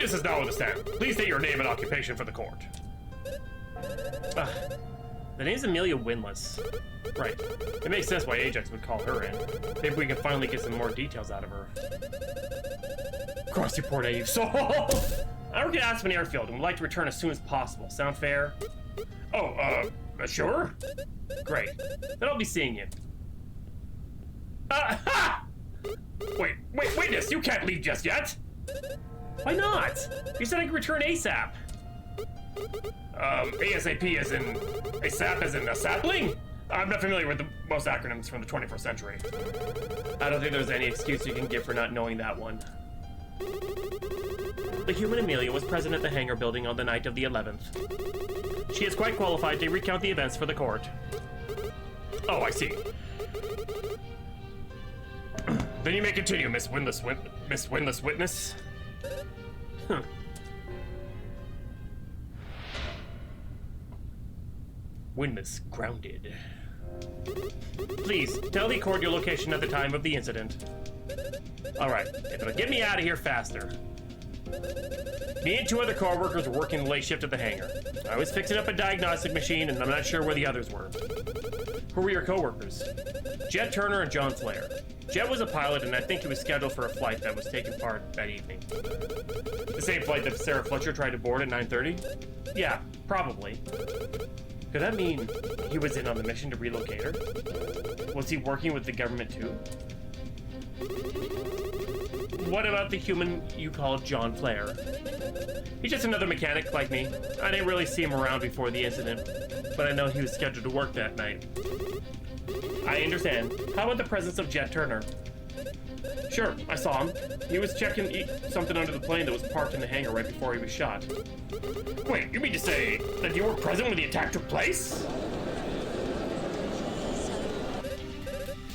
witness is now on the stand. Please state your name and occupation for the court. The name's Amelia Windlass. Right. It makes sense why Ajax would call her in. Maybe we can finally get some more details out of her. Cross your poor naive soul. I work at Aspen Airfield and would like to return as soon as possible. Sound fair? Oh, sure? Great. Then I'll be seeing you. Ha! Wait, witness, you can't leave just yet. Why not? You said I could return ASAP. ASAP as in ASAP as in a sapling? I'm not familiar with most acronyms from the 21st century. I don't think there's any excuse you can give for not knowing that one. The human Amelia was present at the hangar building on the night of the 11th. She is quite qualified to recount the events for the court. Oh, I see. Then you may continue, Miss Windlass Witness. Windlass grounded. Please, tell the court your location at the time of the incident. Alright, if it'll get me out of here faster. Me and two other co-workers were working the late shift at the hangar. I was fixing up a diagnostic machine, and I'm not sure where the others were. Who were your co-workers? Jet Turner and John Flair. Jet was a pilot, and I think he was scheduled for a flight that was taking part that evening. The same flight that Sarah Fletcher tried to board at 9:30? Yeah, probably. Could that mean he was in on the mission to relocate her? Was he working with the government too? What about the human you call John Flair? He's just another mechanic like me. I didn't really see him around before the incident, but I know he was scheduled to work that night. I understand. How about the presence of Jet Turner? Sure, I saw him. He was checking something under the plane that was parked in the hangar right before he was shot. Wait, you mean to say that you were present when the attack took place?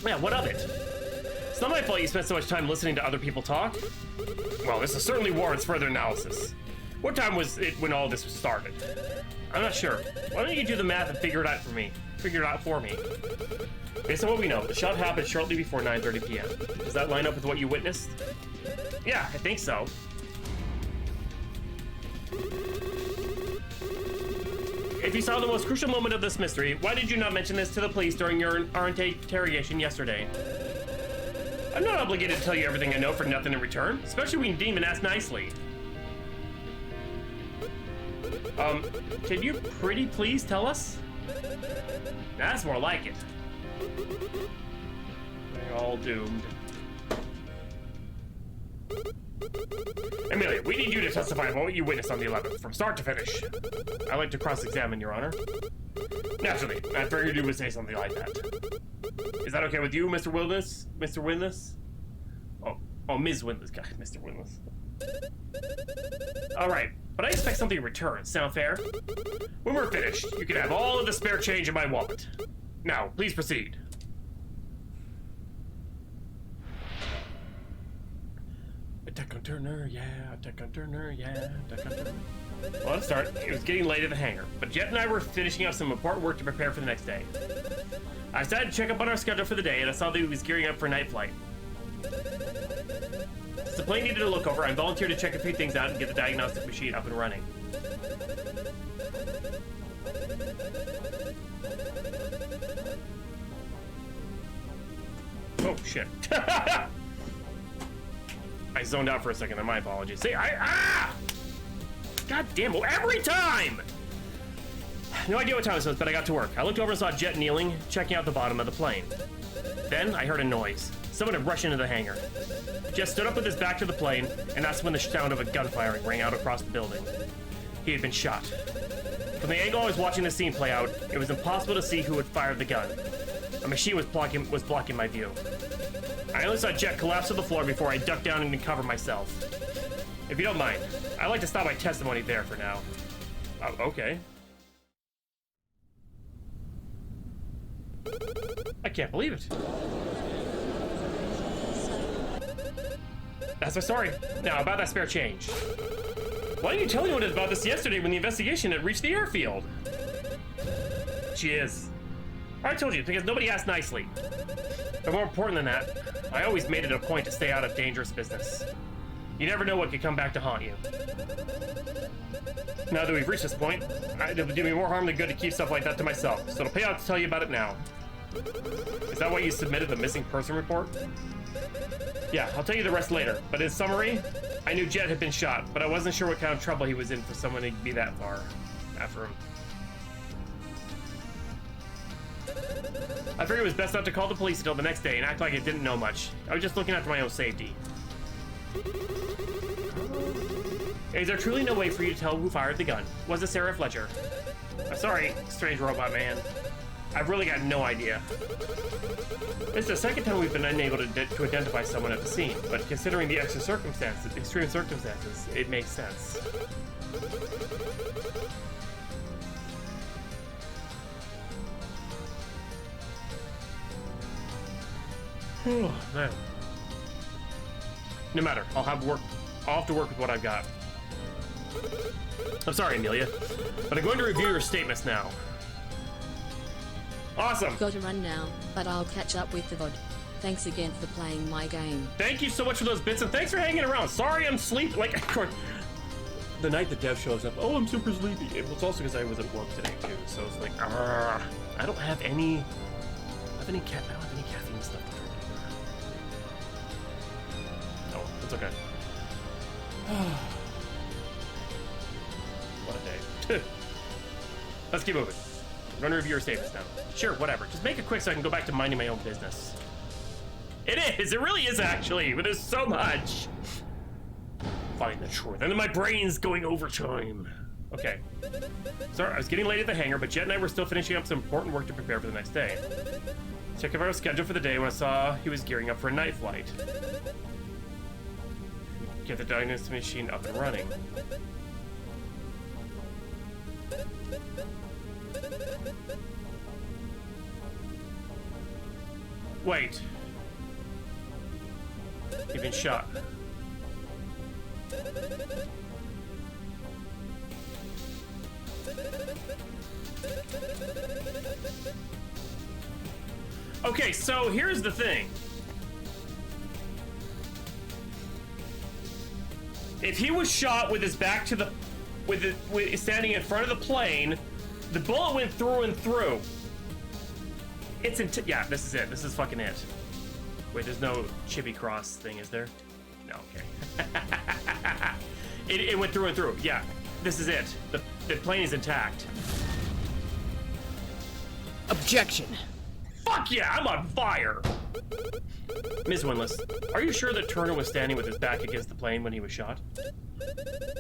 Yeah, what of it? It's not my fault you spent so much time listening to other people talk. Well, this certainly warrants further analysis. What time was it when all this was started? I'm not sure. Why don't you do the math and figure it out for me? Based on what we know, the shot happened shortly before 9:30 p.m. Does that line up with what you witnessed? Yeah, I think so. If you saw the most crucial moment of this mystery, why did you not mention this to the police during your interrogation yesterday? I'm not obligated to tell you everything I know for nothing in return, especially when you didn't even ask nicely. Can you pretty please tell us? That's more like it. We're all doomed. Amelia, we need you to testify about what you witnessed on the 11th, from start to finish. I like to cross-examine, Your Honor. Naturally, I figured you would say something like that. Is that okay with you, Mr. Windlass? Mr. Windlass? Oh, Ms. Windlass. God, Mr. Windlass. Alright, but I expect something in return. Sound fair? When we're finished, you can have all of the spare change in my wallet. Now, please proceed. Attack on Turner, yeah. Attack on Turner, yeah. Attack on Turner. Well, let's start. It was getting late at the hangar, but Jet and I were finishing up some important work to prepare for the next day. I decided to check up on our schedule for the day, and I saw that he was gearing up for a night flight. Since the plane needed a look over, I volunteered to check a few things out and get the diagnostic machine up and running. Oh, shit. I zoned out for a second, my apologies. See, God damn, every time! No idea what time it was, but I got to work. I looked over and saw Jet kneeling, checking out the bottom of the plane. Then I heard a noise. Someone had rushed into the hangar. Jet stood up with his back to the plane, and that's when the sound of a gun firing rang out across the building. He had been shot. From the angle I was watching the scene play out, it was impossible to see who had fired the gun. A machine was blocking my view. I only saw Jet collapse to the floor before I ducked down and covered myself. If you don't mind, I'd like to stop my testimony there for now. Okay. I can't believe it. That's my story. Now, about that spare change. Why didn't you tell anyone about this yesterday when the investigation had reached the airfield? She is. I told you, because nobody asked nicely. But more important than that, I always made it a point to stay out of dangerous business. You never know what could come back to haunt you. Now that we've reached this point, it would do me more harm than good to keep stuff like that to myself, so it'll pay out to tell you about it now. Is that why you submitted the missing person report? Yeah, I'll tell you the rest later, but in summary, I knew Jet had been shot, but I wasn't sure what kind of trouble he was in for someone to be that far after him. I figured it was best not to call the police until the next day and act like I didn't know much. I was just looking after my own safety. Is there truly no way for you to tell who fired the gun? Was it Sarah Fletcher? I'm sorry, strange robot man. I've really got no idea. It's the second time we've been unable to identify someone at the scene, but considering the extreme circumstances, it makes sense. Oh, man. No matter, I'll have to work with what I've got. I'm sorry, Amelia, but I'm going to review your statements now. Awesome. Gotta run now, but I'll catch up with the VOD. Thanks again for playing my game. Thank you so much for those bits, and thanks for hanging around. Sorry I'm sleepy. Like, of course, the night the dev shows up, oh, I'm super sleepy. It was also because I was at work today, too, so it's like, I don't have any caffeine stuff to drink either. Oh, it's okay. What a day. Let's keep moving. We're gonna review your statements now. Sure, whatever. Just make it quick so I can go back to minding my own business. It is! It really is, actually! But there's so much! Finding the truth. And then my brain's going overtime. Okay. Sorry, I was getting late at the hangar, but Jet and I were still finishing up some important work to prepare for the next day. Checked out our schedule for the day when I saw he was gearing up for a night flight. Get the diagnosis machine up and running. Wait. You've been shot. Okay, so here's the thing. If he was shot with his back to the, standing in front of the plane, the bullet went through and through. Yeah, this is it. This is fucking it. Wait, there's no chibi cross thing, is there? No, okay. It went through and through. Yeah, this is it. The plane is intact. Objection. Fuck yeah, I'm on fire! Ms. Winless, are you sure that Turner was standing with his back against the plane when he was shot?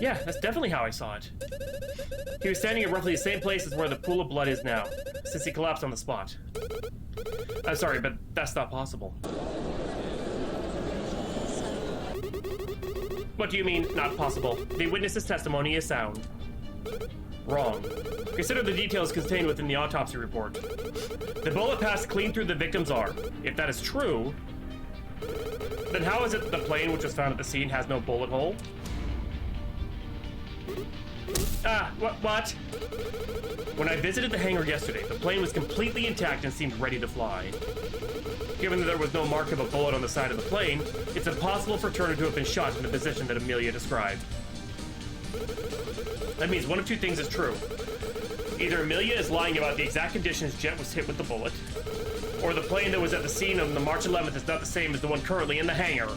Yeah, that's definitely how I saw it. He was standing in roughly the same place as where the pool of blood is now, since he collapsed on the spot. I'm sorry, but that's not possible. What do you mean, not possible? The witness's testimony is sound. Wrong. Consider the details contained within the autopsy report. The bullet passed clean through the victim's arm. If that is true, then how is it that the plane which was found at the scene has no bullet hole? What? When I visited the hangar yesterday, the plane was completely intact and seemed ready to fly. Given that there was no mark of a bullet on the side of the plane, it's impossible for Turner to have been shot in the position that Amelia described. That means one of two things is true. Either Amelia is lying about the exact conditions Jet was hit with the bullet, or the plane that was at the scene on the March 11th is not the same as the one currently in the hangar.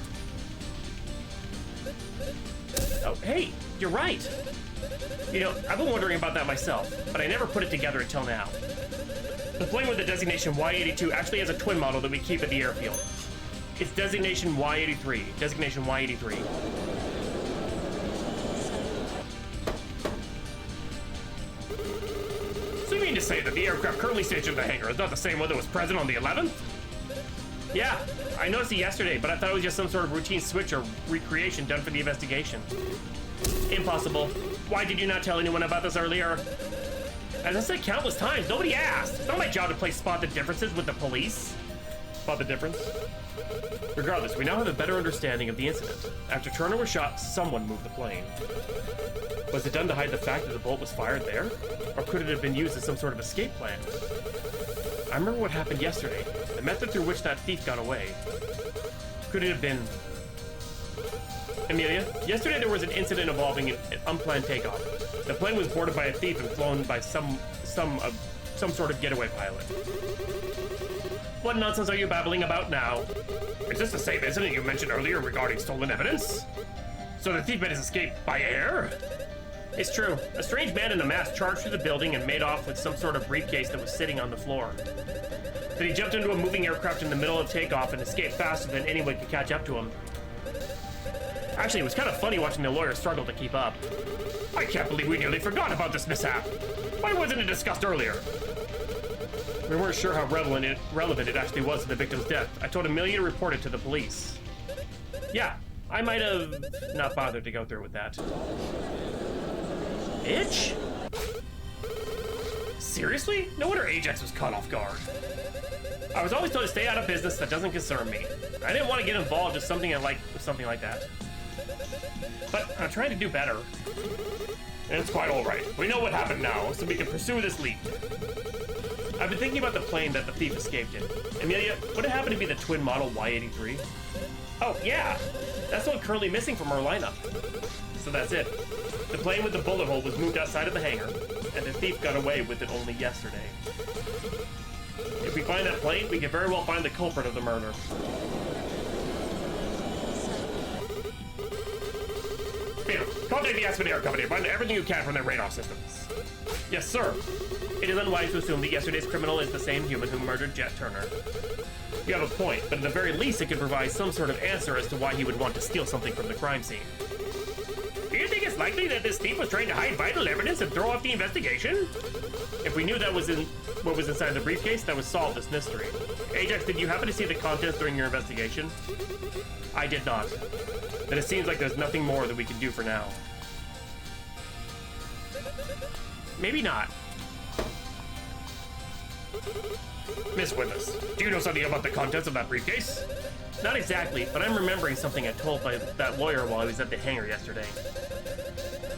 Oh, hey, you're right. You know, I've been wondering about that myself, but I never put it together until now. The plane with the designation Y82 actually has a twin model that we keep at the airfield. It's designation Y83. Designation Y83. So you mean to say that the aircraft currently stationed at the hangar is not the same one that was present on the 11th? Yeah, I noticed it yesterday, but I thought it was just some sort of routine switch or recreation done for the investigation. Impossible. Why did you not tell anyone about this earlier? As I said countless times, nobody asked. It's not my job to play spot the differences with the police. Spot the difference? Regardless, we now have a better understanding of the incident. After Turner was shot, someone moved the plane. Was it done to hide the fact that the bullet was fired there? Or could it have been used as some sort of escape plan? I remember what happened yesterday, the method through which that thief got away. Could it have been Amelia, yesterday there was an incident involving an unplanned takeoff. The plane was boarded by a thief and flown by some sort of getaway pilot. What nonsense are you babbling about now? Is this the same incident you mentioned earlier regarding stolen evidence? So the thief made his escape by air? It's true. A strange man in a mask charged through the building and made off with some sort of briefcase that was sitting on the floor. Then he jumped into a moving aircraft in the middle of takeoff and escaped faster than anyone could catch up to him. Actually, it was kind of funny watching the lawyer struggle to keep up. I can't believe we nearly forgot about this mishap. Why wasn't it discussed earlier? We weren't sure how relevant it actually was to the victim's death. I told Amelia to report it to the police. Yeah, I might have not bothered to go through with that. Bitch? Seriously? No wonder Ajax was caught off guard. I was always told to stay out of business that doesn't concern me. I didn't want to get involved with something like that. But I'm trying to do better. And it's quite all right. We know what happened now, so we can pursue this lead. I've been thinking about the plane that the thief escaped in. Amelia, would it happen to be the twin model Y-83? Oh, yeah! That's the one currently missing from our lineup. So that's it. The plane with the bullet hole was moved outside of the hangar, and the thief got away with it only yesterday. If we find that plane, we can very well find the culprit of the murder. Peter, contact the Aspen Air Company and find everything you can from their radar systems. Yes, sir. It is unwise to assume that yesterday's criminal is the same human who murdered Jet Turner. You have a point, but at the very least it could provide some sort of answer as to why he would want to steal something from the crime scene. Do you think it's likely that this thief was trying to hide vital evidence and throw off the investigation? If we knew that was what was inside the briefcase, that would solve this mystery. Ajax, did you happen to see the contents during your investigation? I did not. Then it seems like there's nothing more that we can do for now. Maybe not. Miss Witness, do you know something about the contents of that briefcase? Not exactly, but I'm remembering something I told by that lawyer while I was at the hangar yesterday.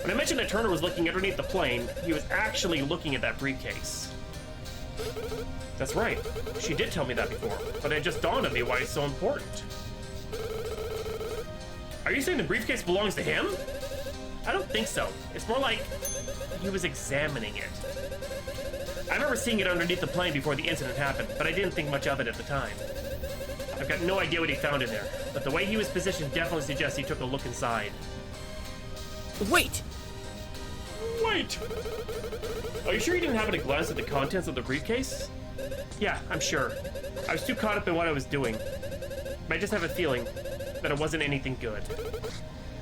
When I mentioned that Turner was looking underneath the plane, he was actually looking at that briefcase. That's right. She did tell me that before, but it just dawned on me why it's so important. Are you saying the briefcase belongs to him? I don't think so. It's more like he was examining it. I remember seeing it underneath the plane before the incident happened, but I didn't think much of it at the time. I've got no idea what he found in there, but the way he was positioned definitely suggests he took a look inside. Wait! Wait! Are you sure you didn't happen to glance at the contents of the briefcase? Yeah, I'm sure. I was too caught up in what I was doing. But I just have a feeling that it wasn't anything good.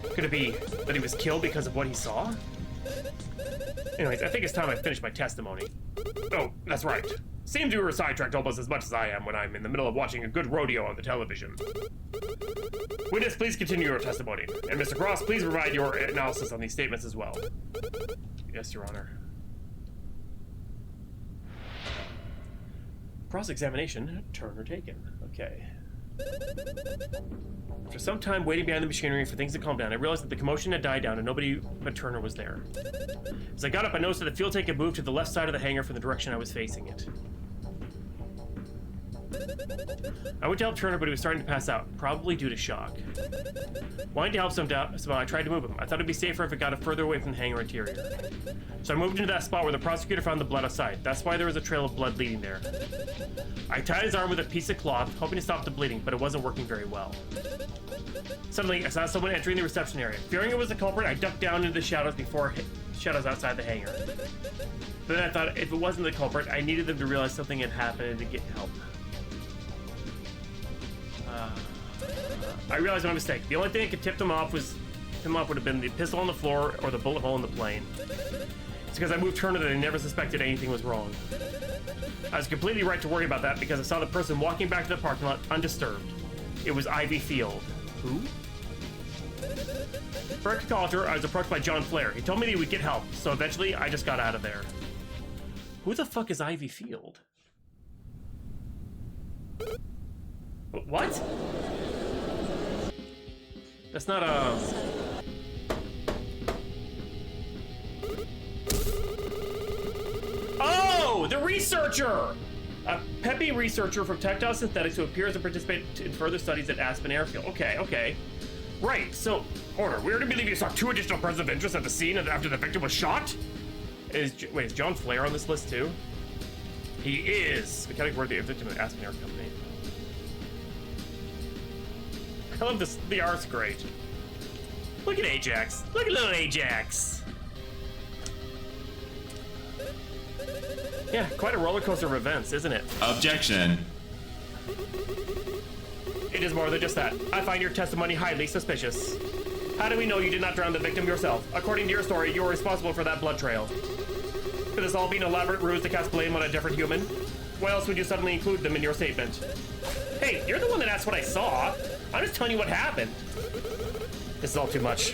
Could it be that he was killed because of what he saw? Anyways, I think it's time I finish my testimony. Oh, that's right. Seems you were sidetracked almost as much as I am when I'm in the middle of watching a good rodeo on the television. Witness, please continue your testimony. And Mr. Cross, please provide your analysis on these statements as well. Yes, Your Honor. Cross-examination, Turner taken. Okay. After some time waiting behind the machinery for things to calm down, I realized that the commotion had died down and nobody but Turner was there. As I got up, I noticed that the fuel tank had moved to the left side of the hangar from the direction I was facing it. I went to help Turner, but he was starting to pass out, probably due to shock. Wanting to help somehow, I tried to move him. I thought it'd be safer if it got further away from the hangar interior. So I moved into that spot where the prosecutor found the blood outside. That's why there was a trail of blood leading there. I tied his arm with a piece of cloth, hoping to stop the bleeding, but it wasn't working very well. Suddenly, I saw someone entering the reception area. Fearing it was the culprit, I ducked down into the shadows shadows outside the hangar. But then I thought if it wasn't the culprit, I needed them to realize something had happened and to get help. I realized my mistake. The only thing that could tip them off would have been the pistol on the floor or the bullet hole in the plane. It's because I moved Turner that I never suspected anything was wrong. I was completely right to worry about that because I saw the person walking back to the parking lot undisturbed. It was Ivy Field. Who? For to call her, I was approached by John Flair. He told me that he would get help, so eventually I just got out of there. Who the fuck is Ivy Field? What? That's not a... Oh, the researcher! A peppy researcher from Tactile Synthetics who appears to participate in further studies at Aspen Airfield. Okay. Right, so, Order, we are to believe you saw 2 additional persons of interest at the scene after the victim was shot? Wait, is John Flair on this list too? He is. Mechanic word the victim of Aspen Air Company. I love this. The art's great. Look at Ajax. Look at little Ajax. Yeah, quite a roller coaster of events, isn't it? Objection. It is more than just that. I find your testimony highly suspicious. How do we know you did not drown the victim yourself? According to your story, you were responsible for that blood trail. Could this all be an elaborate ruse to cast blame on a different human? Why else would you suddenly include them in your statement? Hey, you're the one that asked what I saw. I'm just telling you what happened. This is all too much.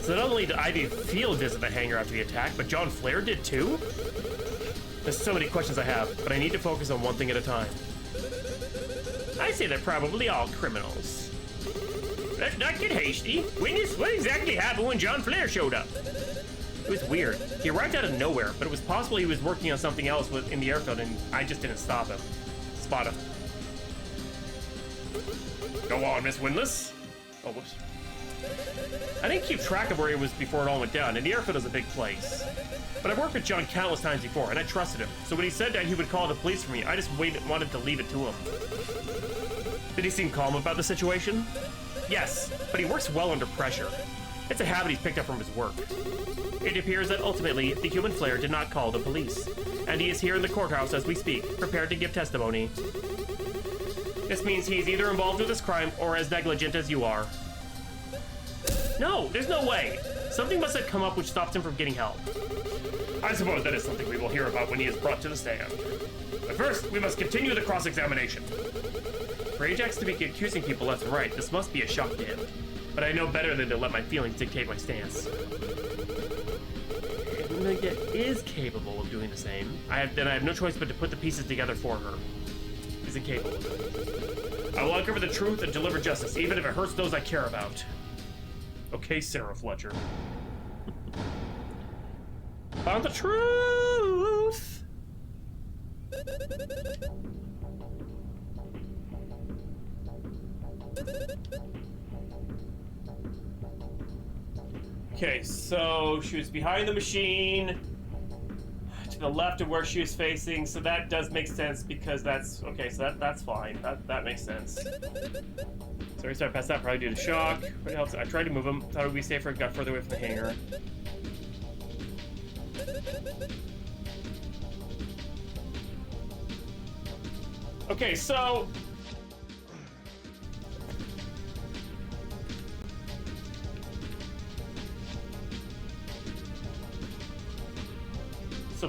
So not only did Ivy Field visit the hangar after the attack, but John Flair did too? There's so many questions I have, but I need to focus on one thing at a time. I say they're probably all criminals. Let's not get hasty. Witness, what exactly happened when John Flair showed up? It was weird. He arrived out of nowhere, but it was possible he was working on something else in the airfield, and I just didn't spot him. Go on, Miss Windlass. Oh, whoops. I didn't keep track of where he was before it all went down, and the airfield is a big place. But I've worked with John countless times before, and I trusted him. So when he said that he would call the police for me, I just wanted to leave it to him. Did he seem calm about the situation? Yes, but he works well under pressure. It's a habit he's picked up from his work. It appears that ultimately, the human Flair did not call the police, and he is here in the courthouse as we speak, prepared to give testimony. This means he is either involved with this crime or as negligent as you are. No, there's no way. Something must have come up which stopped him from getting help. I suppose that is something we will hear about when he is brought to the stand. But first, we must continue the cross-examination. For Ajax to be accusing people left and right, this must be a shock to him. But I know better than to let my feelings dictate my stance. If Megan is capable of doing the same, I have no choice but to put the pieces together for her. Is incapable. I will uncover the truth and deliver justice, even if it hurts those I care about. Okay, Sarah Fletcher. Found the truth! Okay, so she was behind the machine to the left of where she was facing, so that does make sense because that's okay, so that's fine. That makes sense. So we started past that, probably due to shock. What else? I tried to move him, thought it would be safer, got further away from the hangar. Okay, so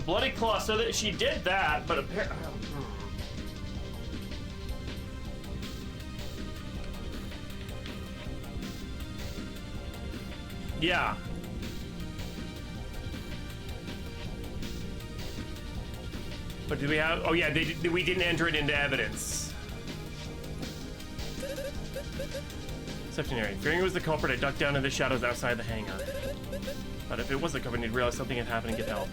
Bloody Claw, so that she did that, but apparently yeah. But did we have? Oh yeah, we didn't enter it into evidence. Section area. Fearing it was the culprit, I ducked down in the shadows outside the hangar. But if it was the culprit, he'd realize something had happened and get help.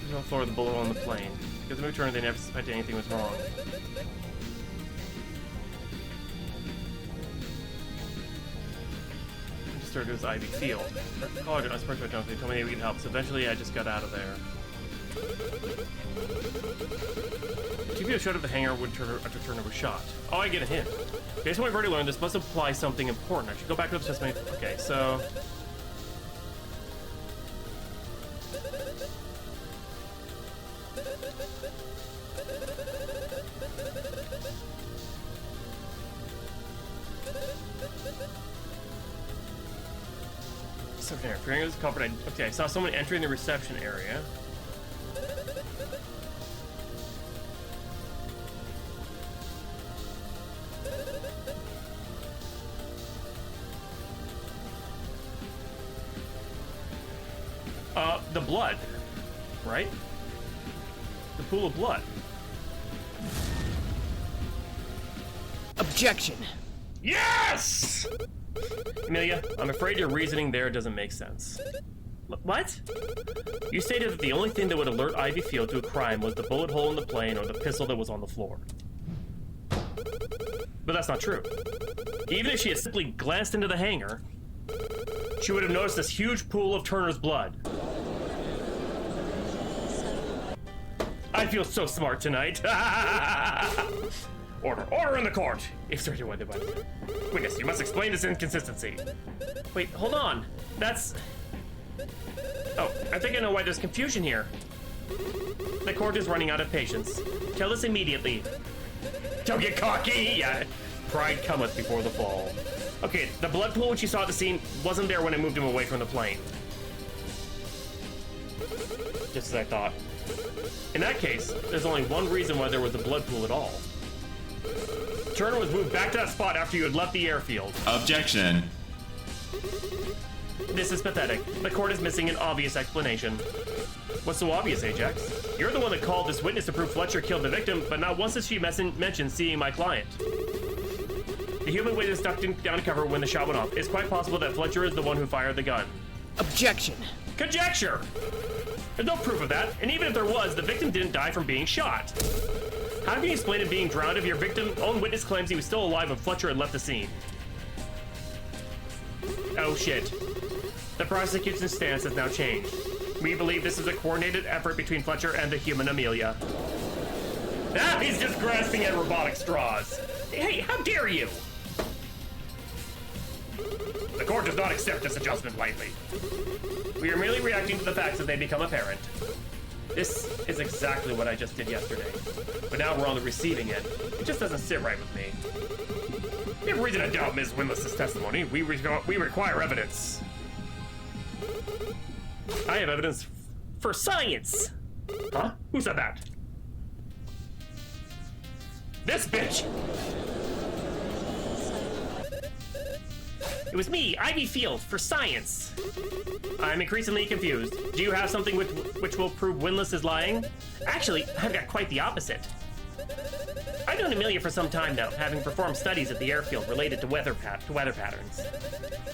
On the floor of the bullet hole on the plane. Because the movie turned, they never suspected anything was wrong. Started to his Ivy Field. College, I was first about They told me we could help, so eventually I just got out of there. TV showed up the hangar when after Turner was shot. Oh, I get a hint. Based on what I've already learned, this must imply something important. I should go back to the testimony. Okay, so fearing it was the culprit. Okay, I saw someone entering the reception area. The blood, right? The pool of blood. Objection. Yes! Amelia, I'm afraid your reasoning there doesn't make sense. What? You stated that the only thing that would alert Ivy Field to a crime was the bullet hole in the plane or the pistol that was on the floor. But that's not true. Even if she had simply glanced into the hangar, she would have noticed this huge pool of Turner's blood. I feel so smart tonight. Order in the court. If sorry, witness, you must explain this inconsistency. Wait, hold on. That's... Oh, I think I know why there's confusion here. The court is running out of patience. Tell us immediately. Don't get cocky! Yeah, pride cometh before the fall. Okay, the blood pool which you saw at the scene wasn't there when I moved him away from the plane. Just as I thought. In that case, there's only one reason why there was a blood pool at all. Turner was moved back to that spot after you had left the airfield. Objection. This is pathetic. The court is missing an obvious explanation. What's so obvious, Ajax? You're the one that called this witness to prove Fletcher killed the victim, but not once did she mention seeing my client. The human witness ducked down to cover when the shot went off. It's quite possible that Fletcher is the one who fired the gun. Objection. Conjecture! There's no proof of that, and even if there was, the victim didn't die from being shot. How can you explain him being drowned if your victim's own witness claims he was still alive when Fletcher had left the scene? Oh shit. The prosecution's stance has now changed. We believe this is a coordinated effort between Fletcher and the human Amelia. Ah, he's just grasping at robotic straws. Hey, how dare you! The court does not accept this adjustment lightly. We are merely reacting to the facts as they become apparent. This is exactly what I just did yesterday. But now we're on the receiving end. It just doesn't sit right with me. We have reason to doubt Ms. Windlass's testimony. We require evidence. I have evidence for science! Huh? Who said that? This bitch! It was me, Ivy Field, for science. I'm increasingly confused. Do you have something which will prove Windlass is lying? Actually, I've got quite the opposite. I've known Amelia for some time now, having performed studies at the airfield related to weather patterns.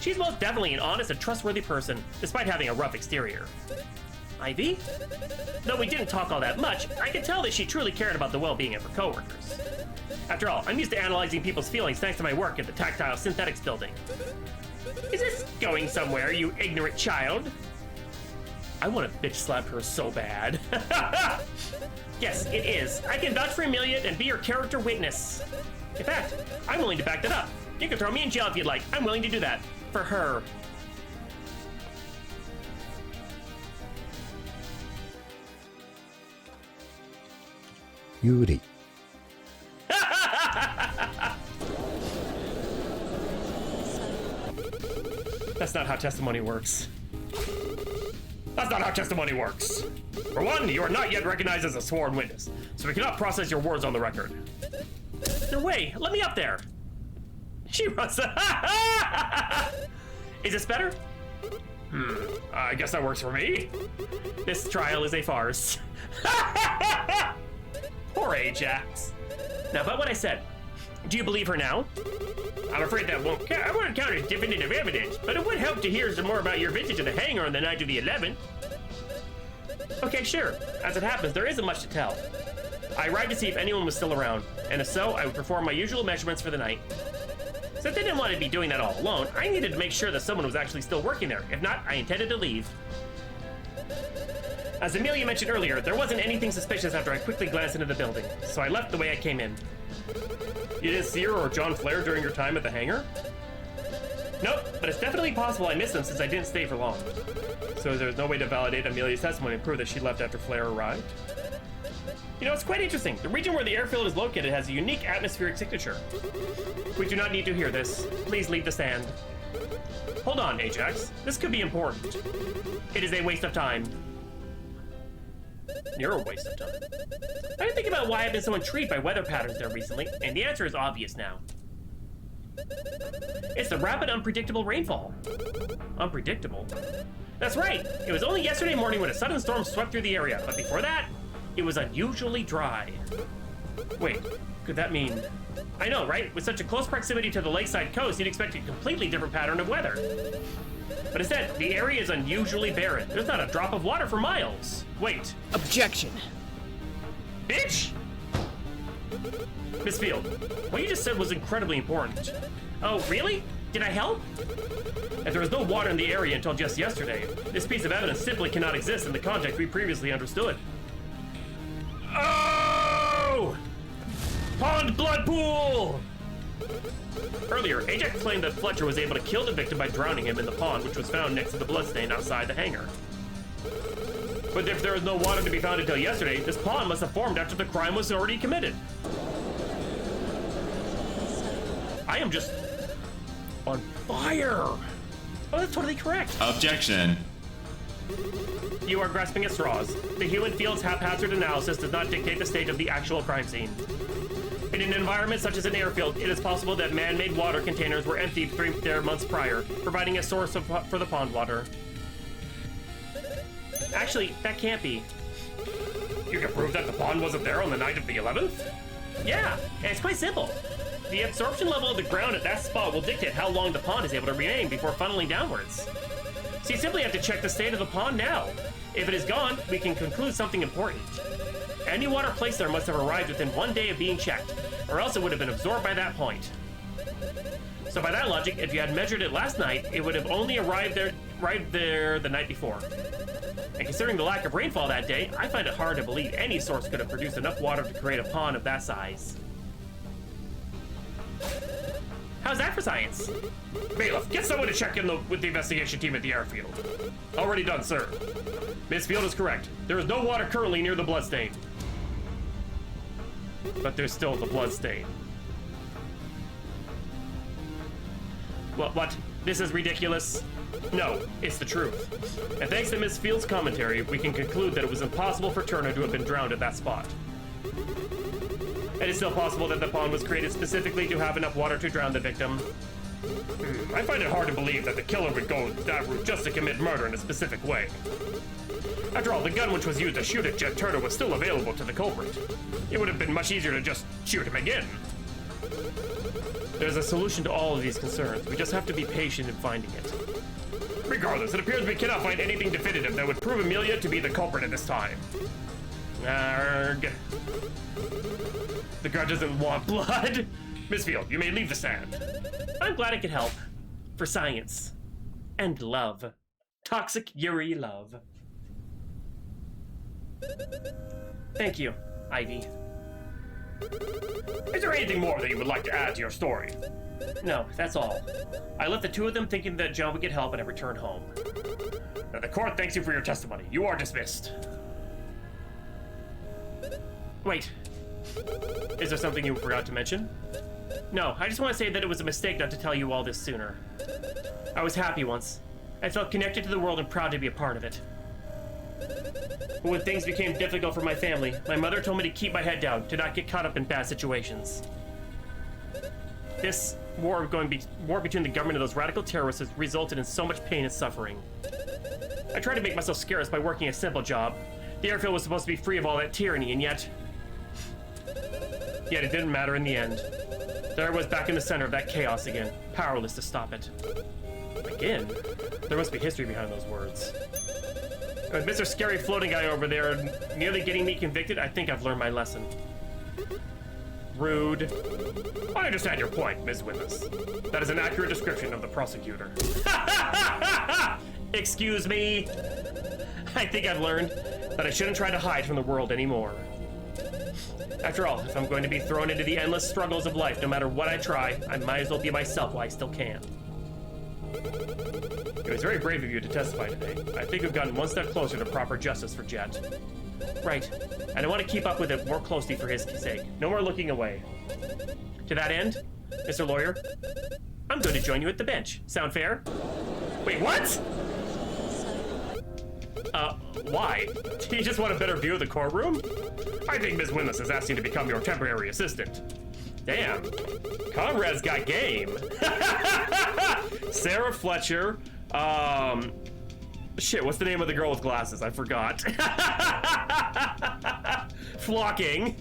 She's most definitely an honest and trustworthy person, despite having a rough exterior. Ivy? Though we didn't talk all that much, I could tell that she truly cared about the well-being of her coworkers. After all, I'm used to analyzing people's feelings thanks to my work at the Tactile Synthetics building. Is this going somewhere, you ignorant child? I want to bitch slap her so bad. Yes, it is. I can vouch for Amelia and be your character witness. In fact, I'm willing to back that up. You can throw me in jail if you'd like. I'm willing to do that. For her. Yuri. That's not how testimony works. That's not how testimony works. For one, you are not yet recognized as a sworn witness, so we cannot process your words on the record. No way, let me up there. She runs. Is this better? I guess that works for me. This trial is a farce. Poor Ajax. Now, about what I said, do you believe her now? I'm afraid that won't count as definitive evidence, but it would help to hear some more about your visit to the hangar on the night of the 11th. Okay, sure. As it happens, there isn't much to tell. I arrived to see if anyone was still around, and if so, I would perform my usual measurements for the night. Since I didn't want to be doing that all alone, I needed to make sure that someone was actually still working there. If not, I intended to leave. As Amelia mentioned earlier, there wasn't anything suspicious after I quickly glanced into the building, so I left the way I came in. You didn't see her or John Flair during your time at the hangar? Nope, but it's definitely possible I missed them since I didn't stay for long. So there's no way to validate Amelia's testimony and prove that she left after Flair arrived? You know, it's quite interesting. The region where the airfield is located has a unique atmospheric signature. We do not need to hear this. Please leave the stand. Hold on, Ajax. This could be important. It is a waste of time. You're a waste of time. I've been thinking about why I've been so intrigued by weather patterns there recently, and the answer is obvious now. It's the rapid, unpredictable rainfall. Unpredictable? That's right. It was only yesterday morning when a sudden storm swept through the area, but before that, it was unusually dry. Wait, could that mean... I know, right? With such a close proximity to the lakeside coast, you'd expect a completely different pattern of weather. But instead, the area is unusually barren. There's not a drop of water for miles. Wait. Objection. Bitch! Miss Field, what you just said was incredibly important. Oh, really? Did I help? If there was no water in the area until just yesterday, this piece of evidence simply cannot exist in the context we previously understood. Oh! Pond blood pool! Earlier, Ajax claimed that Fletcher was able to kill the victim by drowning him in the pond, which was found next to the bloodstain outside the hangar. But if there was no water to be found until yesterday, this pond must have formed after the crime was already committed. I am just on fire. Oh, that's totally correct. Objection. You are grasping at straws. The human field's haphazard analysis does not dictate the state of the actual crime scene. In an environment such as an airfield, it is possible that man-made water containers were emptied there months prior, providing a source for the pond water. Actually, that can't be. You can prove that the pond wasn't there on the night of the 11th? Yeah, and it's quite simple. The absorption level of the ground at that spot will dictate how long the pond is able to remain before funneling downwards. So you simply have to check the state of the pond now. If it is gone, we can conclude something important. Any water placed there must have arrived within 1 day of being checked, or else it would have been absorbed by that point. So by that logic, if you had measured it last night, it would have only arrived there the night before. And considering the lack of rainfall that day, I find it hard to believe any source could have produced enough water to create a pond of that size. How's that for science? Bailiff, get someone to check in with the investigation team at the airfield. Already done, sir. Miss Field is correct. There is no water currently near the bloodstain. But there's still the bloodstain. What? This is ridiculous. No, it's the truth. And thanks to Miss Field's commentary, we can conclude that it was impossible for Turner to have been drowned at that spot. It is still possible that the pond was created specifically to have enough water to drown the victim. I find it hard to believe that the killer would go that route just to commit murder in a specific way. After all, the gun which was used to shoot at Jet Turner was still available to the culprit. It would have been much easier to just shoot him again. There's a solution to all of these concerns. We just have to be patient in finding it. Regardless, it appears we cannot find anything definitive that would prove Amelia to be the culprit at this time. Arrgh. The guard doesn't want blood. Miss Field, you may leave the stand. I'm glad I could help. For science. And love. Toxic Yuri love. Thank you, Ivy. Is there anything more that you would like to add to your story? No, that's all. I left the two of them thinking that John would get help and I returned home. Now, the court thanks you for your testimony. You are dismissed. Wait. Is there something you forgot to mention? No, I just want to say that it was a mistake not to tell you all this sooner. I was happy once. I felt connected to the world and proud to be a part of it. But when things became difficult for my family, my mother told me to keep my head down, to not get caught up in bad situations. This war between the government and those radical terrorists has resulted in so much pain and suffering. I tried to make myself scarce by working a simple job. The airfield was supposed to be free of all that tyranny, and yet it didn't matter in the end. There I was back in the center of that chaos again, powerless to stop it. Again? There must be history behind those words. With Mr. Scary Floating Guy over there nearly getting me convicted, I think I've learned my lesson. Rude. I understand your point, Ms. Willis. That is an accurate description of the prosecutor. Excuse me? I think I've learned that I shouldn't try to hide from the world anymore. After all, if I'm going to be thrown into the endless struggles of life, no matter what I try, I might as well be myself while I still can. It was very brave of you to testify today. I think we've gotten one step closer to proper justice for Jet. Right, and I want to keep up with it more closely for his sake. No more looking away. To that end, Mr. Lawyer, I'm going to join you at the bench. Sound fair? Wait, what? Why? Do you just want a better view of the courtroom? I think Ms. Willis is asking to become your temporary assistant. Damn. Conrad's got game. Sarah Fletcher. Shit, what's the name of the girl with glasses? I forgot. Flocking.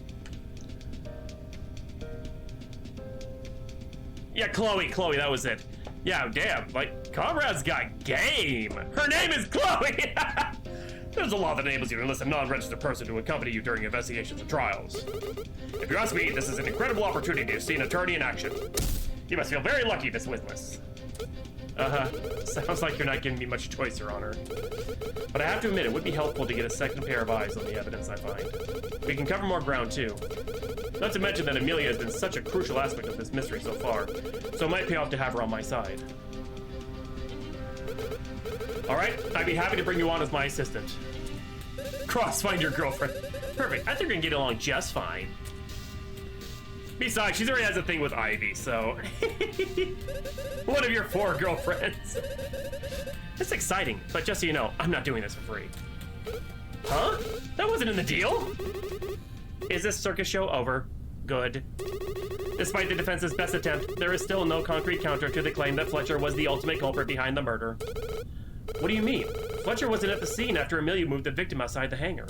Yeah, Chloe, that was it. Yeah, damn, like, Conrad's got game. Her name is Chloe. There's a law that enables you to enlist a non-registered person to accompany you during investigations and trials. If you ask me, this is an incredible opportunity to see an attorney in action. You must feel very lucky, Miss Witness. Sounds like you're not giving me much choice, Your Honor. But I have to admit, it would be helpful to get a second pair of eyes on the evidence I find. We can cover more ground, too. Not to mention that Amelia has been such a crucial aspect of this mystery so far, so it might pay off to have her on my side. Alright, I'd be happy to bring you on as my assistant. Cross, find your girlfriend. Perfect, I think we can get along just fine. Besides, she already has a thing with Ivy, so... One of your 4 girlfriends. It's exciting, but just so you know, I'm not doing this for free. Huh? That wasn't in the deal? Is this circus show over? Good. Despite the defense's best attempt, there is still no concrete counter to the claim that Fletcher was the ultimate culprit behind the murder. What do you mean? Fletcher wasn't at the scene after Amelia moved the victim outside the hangar.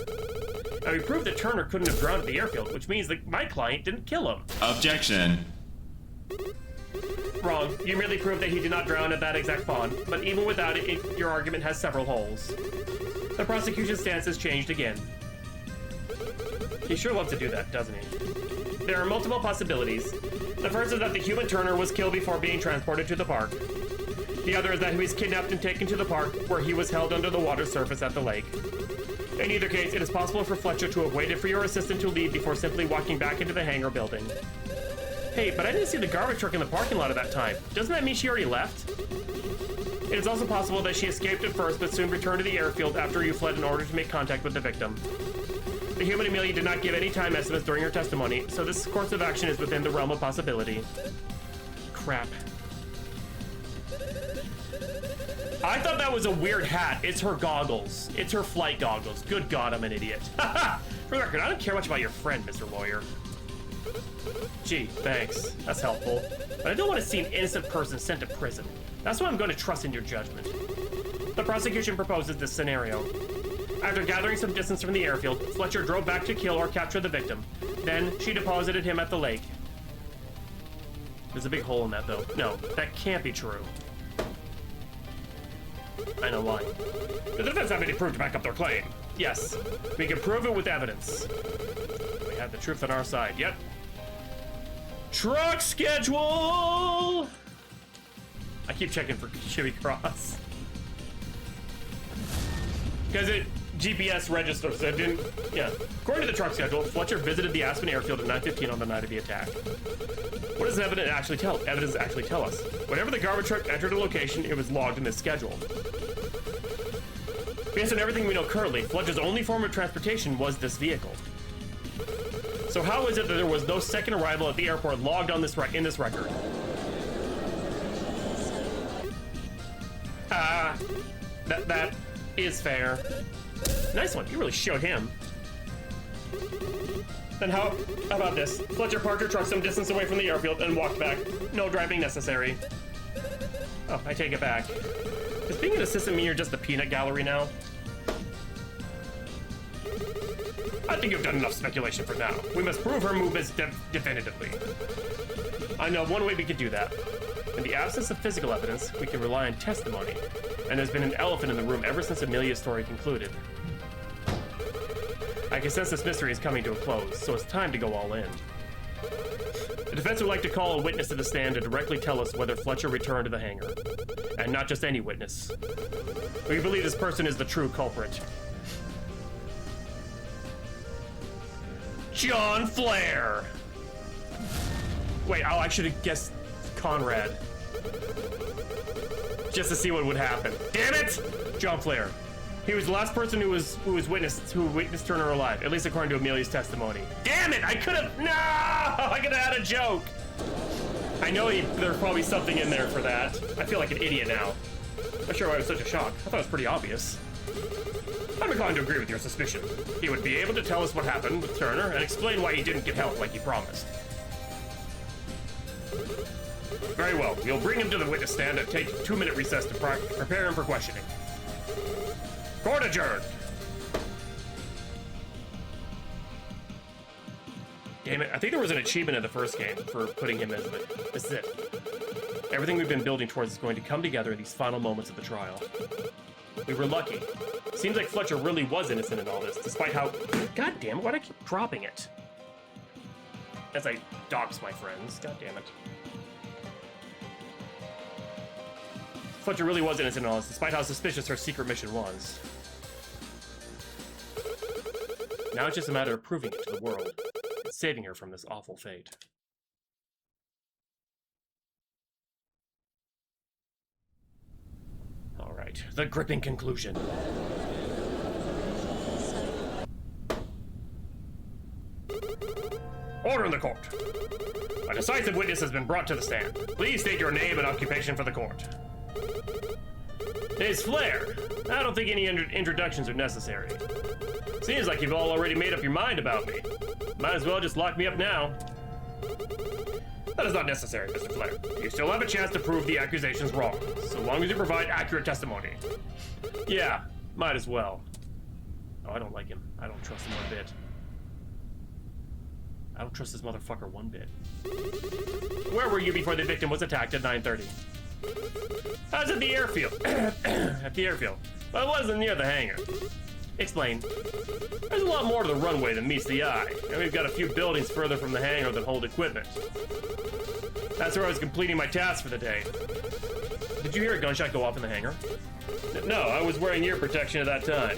Now, we proved that Turner couldn't have drowned at the airfield, which means that my client didn't kill him. Objection. Wrong. You merely proved that he did not drown at that exact pond, but even without it, your argument has several holes. The prosecution's stance has changed again. He sure loves to do that, doesn't he? There are multiple possibilities. The first is that the human Turner was killed before being transported to the park. The other is that he was kidnapped and taken to the park, where he was held under the water surface at the lake. In either case, it is possible for Fletcher to have waited for your assistant to leave before simply walking back into the hangar building. Hey, but I didn't see the garbage truck in the parking lot at that time. Doesn't that mean she already left? It is also possible that she escaped at first, but soon returned to the airfield after you fled in order to make contact with the victim. The human Amelia did not give any time estimates during her testimony, so this course of action is within the realm of possibility. Crap. I thought that was a weird hat. It's her goggles. It's her flight goggles. Good God, I'm an idiot. For the record, I don't care much about your friend, Mr. Lawyer. Gee, thanks. That's helpful. But I don't want to see an innocent person sent to prison. That's why I'm going to trust in your judgment. The prosecution proposes this scenario. After gathering some distance from the airfield, Fletcher drove back to kill or capture the victim. Then, she deposited him at the lake. There's a big hole in that, though. No, that can't be true. I know why. The defense have any proof to back up their claim? Yes, we can prove it with evidence. We have the truth on our side. Yep. Truck schedule! I keep checking for Chevy Cross. Because it GPS registers, so it didn't, yeah. According to the truck schedule, Fletcher visited the Aspen airfield at 9:15 on the night of the attack. What does evidence actually tell us? Whenever the garbage truck entered a location, it was logged in this schedule. Based on everything we know currently, Fletcher's only form of transportation was this vehicle. So how is it that there was no second arrival at the airport logged on this in this record? That is fair. Nice one, you really showed him. Then how about this? Fletcher parked her truck some distance away from the airfield and walked back. No driving necessary. Oh, I take it back. Does being an assistant mean you're just a peanut gallery now? I think you've done enough speculation for now. We must prove her movements definitively. I know one way we could do that. In the absence of physical evidence, we can rely on testimony. And there's been an elephant in the room ever since Amelia's story concluded. I can sense this mystery is coming to a close, so it's time to go all in. The defense would like to call a witness to the stand to directly tell us whether Fletcher returned to the hangar. And not just any witness. We believe this person is the true culprit. John Flair! Wait, oh, I should have guessed Conrad. Just to see what would happen. Damn it! John Flair. He was the last person who witnessed Turner alive, at least according to Amelia's testimony. Damn it! I could have. No! I could have had a joke. I know there's probably something in there for that. I feel like an idiot now. Not sure why it was such a shock. I thought it was pretty obvious. I'm inclined to agree with your suspicion. He would be able to tell us what happened with Turner and explain why he didn't get help like he promised. Very well. We'll bring him to the witness stand and take a 2-minute recess to prepare him for questioning. Court adjourned. Damn it, I think there was an achievement in the first game for putting him as the... This is it. Everything we've been building towards is going to come together in these final moments of the trial. We were lucky. Seems like Fletcher really was innocent in all this, despite how... God damn it, why'd I keep dropping it? As I dox my friends. God damn it. Fletcher really was innocent in all this, despite how suspicious her secret mission was. Now it's just a matter of proving it to the world, and saving her from this awful fate. Alright, the gripping conclusion. Order in the court. A decisive witness has been brought to the stand. Please state your name and occupation for the court. It's Flair. I don't think any introductions are necessary. Seems like you've all already made up your mind about me. Might as well just lock me up now. That is not necessary, Mr. Flair. You still have a chance to prove the accusations wrong, so long as you provide accurate testimony. Yeah, might as well. Oh, I don't like him. I don't trust him one bit. I don't trust this motherfucker one bit. Where were you before the victim was attacked at 9:30? I was at the airfield. At the airfield. But I wasn't near the hangar. Explain. There's a lot more to the runway than meets the eye, and we've got a few buildings further from the hangar that hold equipment. That's where I was completing my task for the day. Did you hear a gunshot go off in the hangar? No, I was wearing ear protection at that time.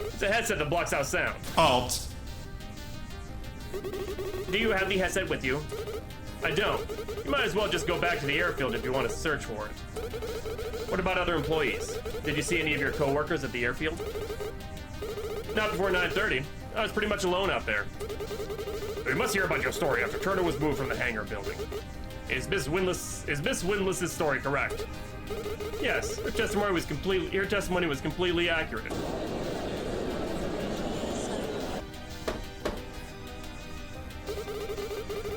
It's a headset that blocks out sound. Alt. Do you have the headset with you? I don't. You might as well just go back to the airfield if you want to search for it. What about other employees? Did you see any of your co-workers at the airfield? Not before 9:30. I was pretty much alone out there. We must hear about your story after Turner was moved from the hangar building. Is Miss Windlass's story correct? Yes, her testimony was completely accurate.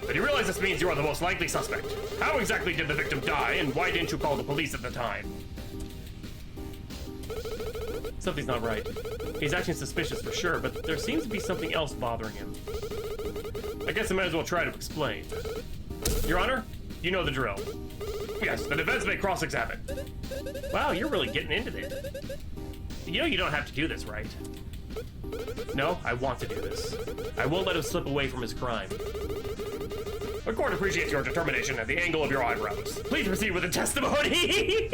But you realize this means you are the most likely suspect. How exactly did the victim die, and why didn't you call the police at the time? Something's not right. He's acting suspicious for sure, but there seems to be something else bothering him. I guess I might as well try to explain. Your Honor, you know the drill. Yes, the defense may cross-examine. Wow, you're really getting into this. You know you don't have to do this, right? No, I want to do this. I won't let him slip away from his crime. The court appreciates your determination and the angle of your eyebrows. Please proceed with the testimony.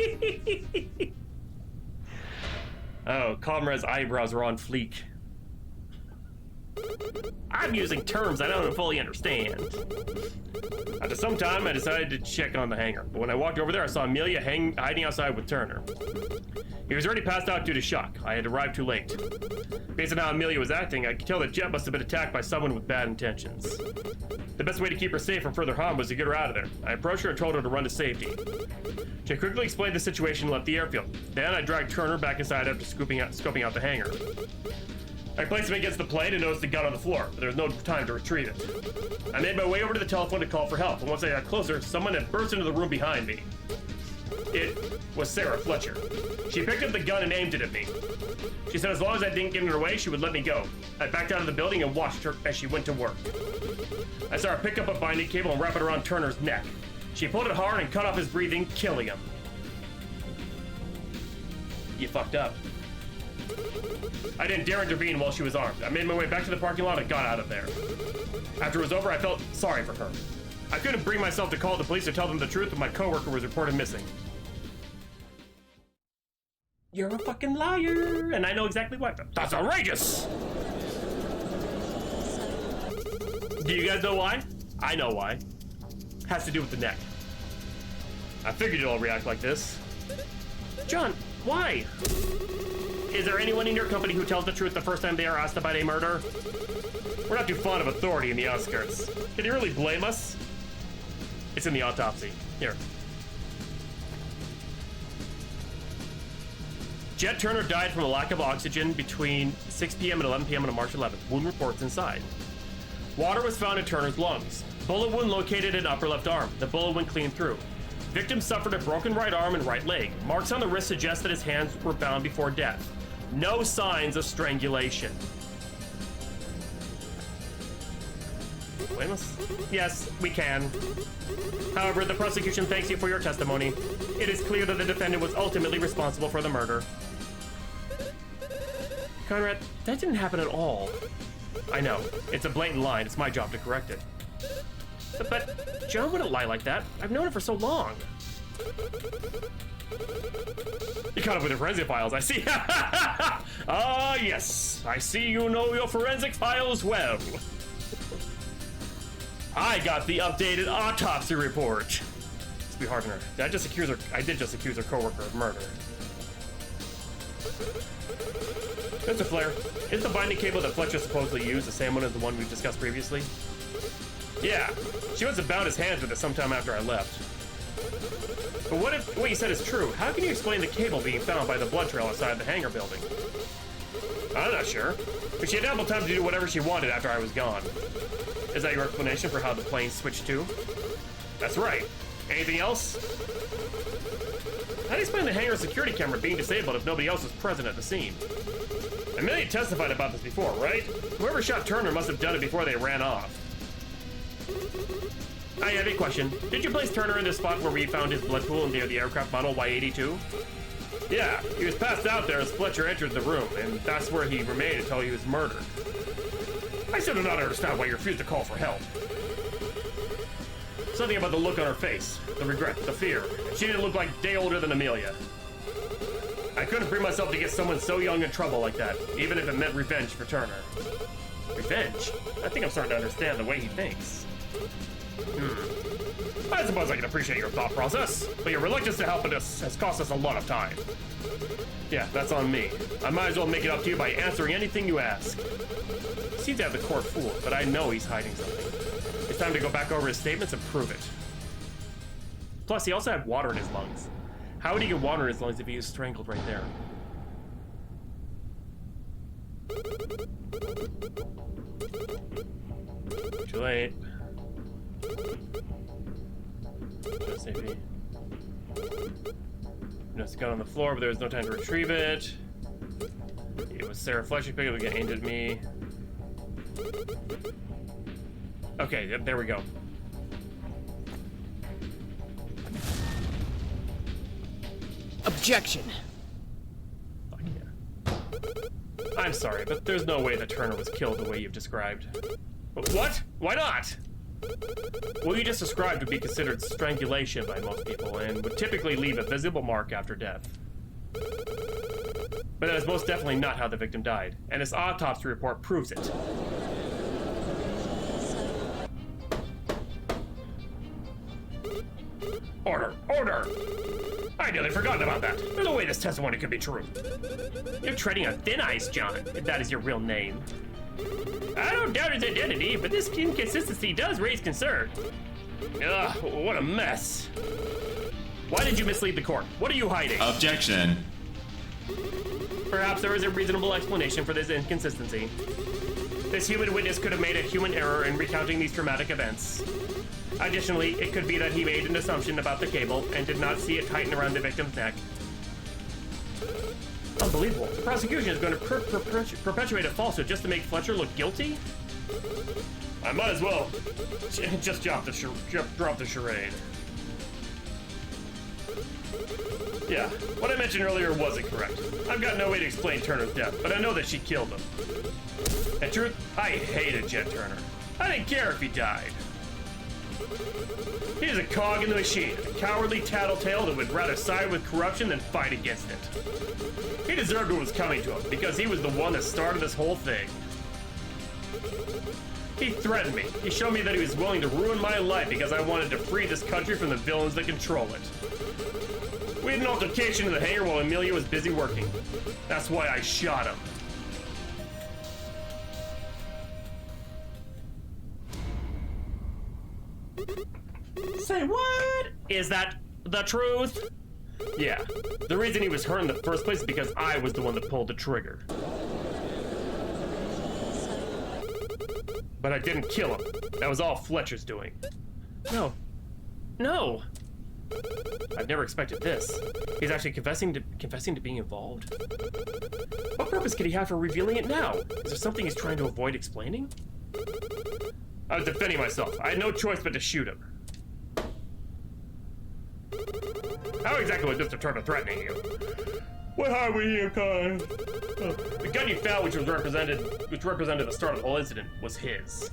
Oh, Comrade's eyebrows are on fleek. I'm using terms I don't fully understand. After some time, I decided to check on the hangar, but when I walked over there, I saw Amelia hiding outside with Turner. He was already passed out due to shock. I had arrived too late. Based on how Amelia was acting, I could tell that Jet must have been attacked by someone with bad intentions. The best way to keep her safe from further harm was to get her out of there. I approached her and told her to run to safety. She quickly explained the situation and left the airfield. Then I dragged Turner back inside after scoping out the hangar. I placed him against the plane and noticed the gun on the floor, but there was no time to retrieve it. I made my way over to the telephone to call for help, and once I got closer, someone had burst into the room behind me. It was Sarah Fletcher. She picked up the gun and aimed it at me. She said as long as I didn't get in her way, she would let me go. I backed out of the building and watched her as she went to work. I saw her pick up a binding cable and wrap it around Turner's neck. She pulled it hard and cut off his breathing, killing him. You fucked up. I didn't dare intervene while she was armed. I made my way back to the parking lot and got out of there. After it was over, I felt sorry for her. I couldn't bring myself to call the police or tell them the truth, but my coworker was reported missing. You're a fucking liar, and I know exactly why. That's outrageous! Do you guys know why? I know why. Has to do with the neck. I figured you'd all react like this. John, why? Is there anyone in your company who tells the truth the first time they are asked about a murder? We're not too fond of authority in the outskirts. Can you really blame us? It's in the autopsy. Here. Jet Turner died from a lack of oxygen between 6 p.m. and 11 p.m. on March 11th. Wound reports inside. Water was found in Turner's lungs. Bullet wound located in upper left arm. The bullet went clean through. Victim suffered a broken right arm and right leg. Marks on the wrist suggest that his hands were bound before death. No signs of strangulation. Blame us? Yes, we can. However, the prosecution thanks you for your testimony. It is clear that the defendant was ultimately responsible for the murder. Conrad, that didn't happen at all. I know. It's a blatant lie, and it's my job to correct it. But John wouldn't lie like that. I've known him for so long. You caught up with your forensic files, I see. Ah, yes. I see you know your forensic files well. I got the updated autopsy report. Let's be hard on her. I did just accuse her coworker of murder. Mr. Flair, is the binding cable that Fletcher supposedly used the same one as the one we've discussed previously? Yeah, she must have bound his hands with it sometime after I left. But what if what you said is true? How can you explain the cable being found by the blood trail outside the hangar building? I'm not sure, but she had ample time to do whatever she wanted after I was gone. Is that your explanation for how the plane switched to? That's right. Anything else? How do you explain the hangar security camera being disabled if nobody else was present at the scene? Amelia testified about this before, right? Whoever shot Turner must have done it before they ran off. I have a question. Did you place Turner in the spot where we found his blood pool near the aircraft model Y-82? Yeah, he was passed out there as Fletcher entered the room, and that's where he remained until he was murdered. I still do not understand why you refused to call for help. Something about the look on her face, the regret, the fear. She didn't look like a day older than Amelia. I couldn't bring myself to get someone so young in trouble like that, even if it meant revenge for Turner. Revenge? I think I'm starting to understand the way he thinks. I suppose I can appreciate your thought process, but your reluctance to help us has cost us a lot of time. Yeah, that's on me. I might as well make it up to you by answering anything you ask. He seems to have the court fooled, but I know he's hiding something. It's time to go back over his statements and prove it. Plus, he also had water in his lungs. How would he get water in his lungs if he was strangled right there? Too late. Just safety. Noticed the gun on the floor, but there was no time to retrieve it. It was Sarah Fletcher picked up and aimed at me. Okay, there we go. Objection. Fuck yeah. I'm sorry, but there's no way that Turner was killed the way you've described. What? Why not? What you just described would be considered strangulation by most people and would typically leave a visible mark after death. But that is most definitely not how the victim died, and this autopsy report proves it. Order! Order! I nearly forgotten about that. There's no way this testimony could be true. You're treading on thin ice, John, if that is your real name. I don't doubt his identity, but this inconsistency does raise concern. Ugh, what a mess. Why did you mislead the court? What are you hiding? Objection. Perhaps there is a reasonable explanation for this inconsistency. This human witness could have made a human error in recounting these traumatic events. Additionally, it could be that he made an assumption about the cable and did not see it tighten around the victim's neck. Unbelievable. The prosecution is going to perpetuate a falsehood just to make Fletcher look guilty? I might as well just drop the charade. Yeah, what I mentioned earlier wasn't correct. I've got no way to explain Turner's death, but I know that she killed him. In truth, I hated Jet Turner. I didn't care if he died. He was a cog in the machine, a cowardly tattletale that would rather side with corruption than fight against it. He deserved what was coming to him, because he was the one that started this whole thing. He threatened me. He showed me that he was willing to ruin my life because I wanted to free this country from the villains that control it. We had an altercation in the hangar while Amelia was busy working. That's why I shot him. Say what? Is that the truth? Yeah. The reason he was hurt in the first place is because I was the one that pulled the trigger. But I didn't kill him. That was all Fletcher's doing. No. No! I've never expected this. He's actually confessing to being involved. What purpose could he have for revealing it now? Is there something he's trying to avoid explaining? I was defending myself. I had no choice but to shoot him. How exactly was Mr. Turner threatening you? What harm were you caused? The gun you found, which represented the start of the whole incident, was his.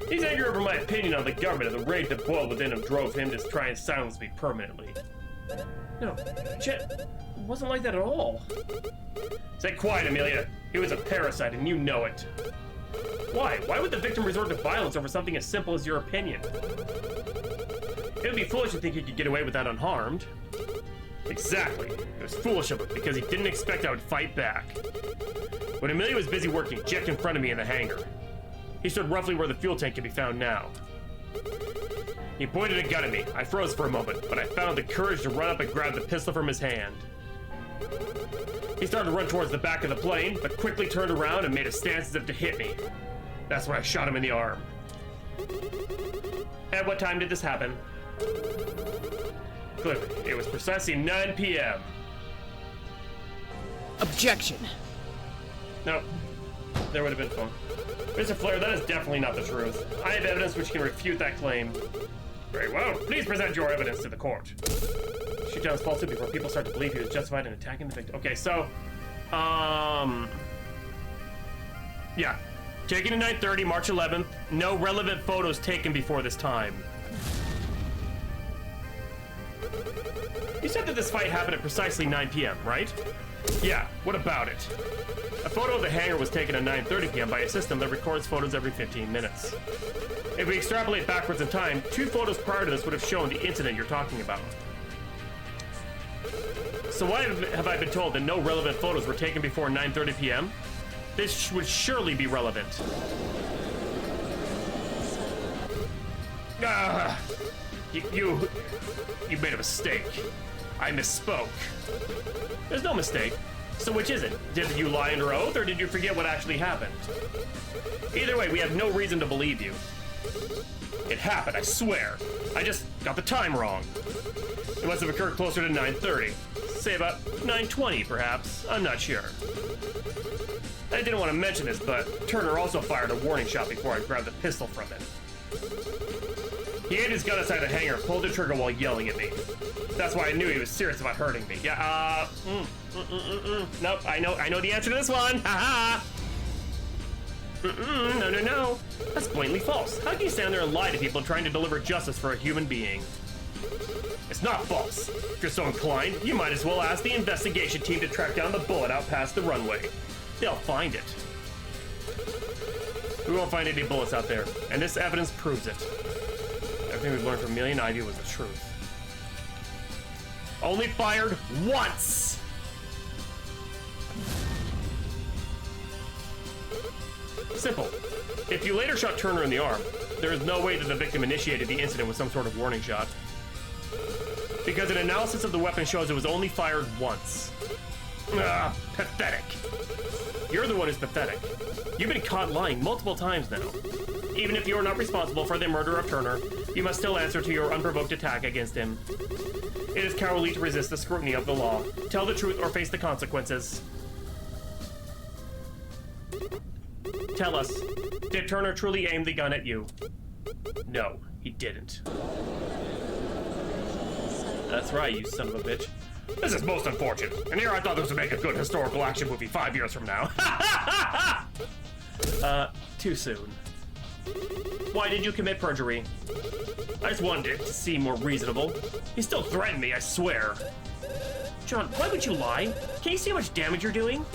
He's angry over my opinion on the government, and the rage that boiled within him drove him to try and silence me permanently. No, Chet, it wasn't like that at all. Stay quiet, Amelia. He was a parasite, and you know it. Why? Why would the victim resort to violence over something as simple as your opinion? It would be foolish to think he could get away with that unharmed. Exactly. It was foolish of him because he didn't expect I would fight back. When Amelia was busy working, Jet confronted me in the hangar. He stood roughly where the fuel tank can be found now. He pointed a gun at me. I froze for a moment, but I found the courage to run up and grab the pistol from his hand. He started to run towards the back of the plane, but quickly turned around and made a stance as if to hit me. That's when I shot him in the arm. At what time did this happen? Clearly, it was precisely 9 p.m. Objection. No, there would have been fun. Mr. Flair, that is definitely not the truth. I have evidence which can refute that claim. Very well. Please present your evidence to the court. Shoot down his falsehood before people start to believe he was justified in attacking the victim. Okay, so, yeah. Taken at 9:30, March 11th. No relevant photos taken before this time. You said that this fight happened at precisely 9 p.m., right? Yeah, what about it? A photo of the hangar was taken at 9:30 p.m. by a system that records photos every 15 minutes. If we extrapolate backwards in time, 2 photos prior to this would have shown the incident you're talking about. So why have I been told that no relevant photos were taken before 9:30 p.m.? This would surely be relevant. You made a mistake. I misspoke. There's no mistake. So which is it? Did you lie under oath, or did you forget what actually happened? Either way, we have no reason to believe you. It happened, I swear. I just got the time wrong. It must have occurred closer to 9:30. Say about 9:20, perhaps. I'm not sure. I didn't want to mention this, but Turner also fired a warning shot before I grabbed the pistol from him. He had his gun aside the hangar, pulled the trigger while yelling at me. That's why I knew he was serious about hurting me. Yeah, Nope, I know the answer to this one. Haha. No. That's blatantly false. How can you stand there and lie to people trying to deliver justice for a human being? It's not false. If you're so inclined, you might as well ask the investigation team to track down the bullet out past the runway. They'll find it. We won't find any bullets out there, and this evidence proves it. Everything we've learned from Amelia and Ivy was the truth. Only fired once! Simple. If you later shot Turner in the arm, there is no way that the victim initiated the incident with some sort of warning shot. Because an analysis of the weapon shows it was only fired once. Pathetic. You're the one who's pathetic. You've been caught lying multiple times now. Even if you are not responsible for the murder of Turner, you must still answer to your unprovoked attack against him. It is cowardly to resist the scrutiny of the law. Tell the truth or face the consequences. Tell us, did Turner truly aim the gun at you? No, he didn't. That's right, you son of a bitch. This is most unfortunate. And here I thought this would make a good historical action movie 5 years from now. Too soon. Why did you commit perjury? I just wanted it to seem more reasonable. He still threatened me, I swear. John, why would you lie? Can you see how much damage you're doing?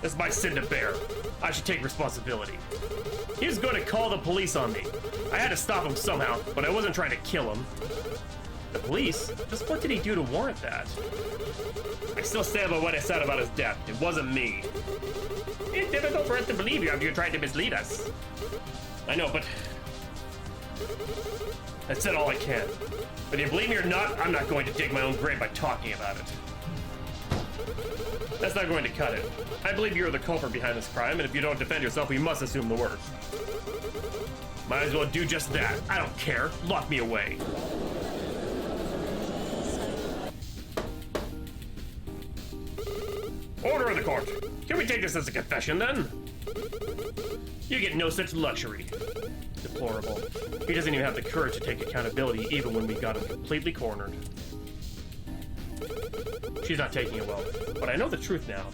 It's my sin to bear. I should take responsibility. He was going to call the police on me. I had to stop him somehow, but I wasn't trying to kill him. The police? Just what did he do to warrant that? I still stand by what I said about his death. It wasn't me. It's difficult for us to believe you after you tried to mislead us. I know, but I said all I can. Whether you believe me or not, I'm not going to dig my own grave by talking about it. That's not going to cut it. I believe you're the culprit behind this crime, and if you don't defend yourself, we must assume the worst. Might as well do just that. I don't care. Lock me away. Order of the court. Can we take this as a confession, then? You get no such luxury. Deplorable. He doesn't even have the courage to take accountability, even when we got him completely cornered. She's not taking it well. But I know the truth now.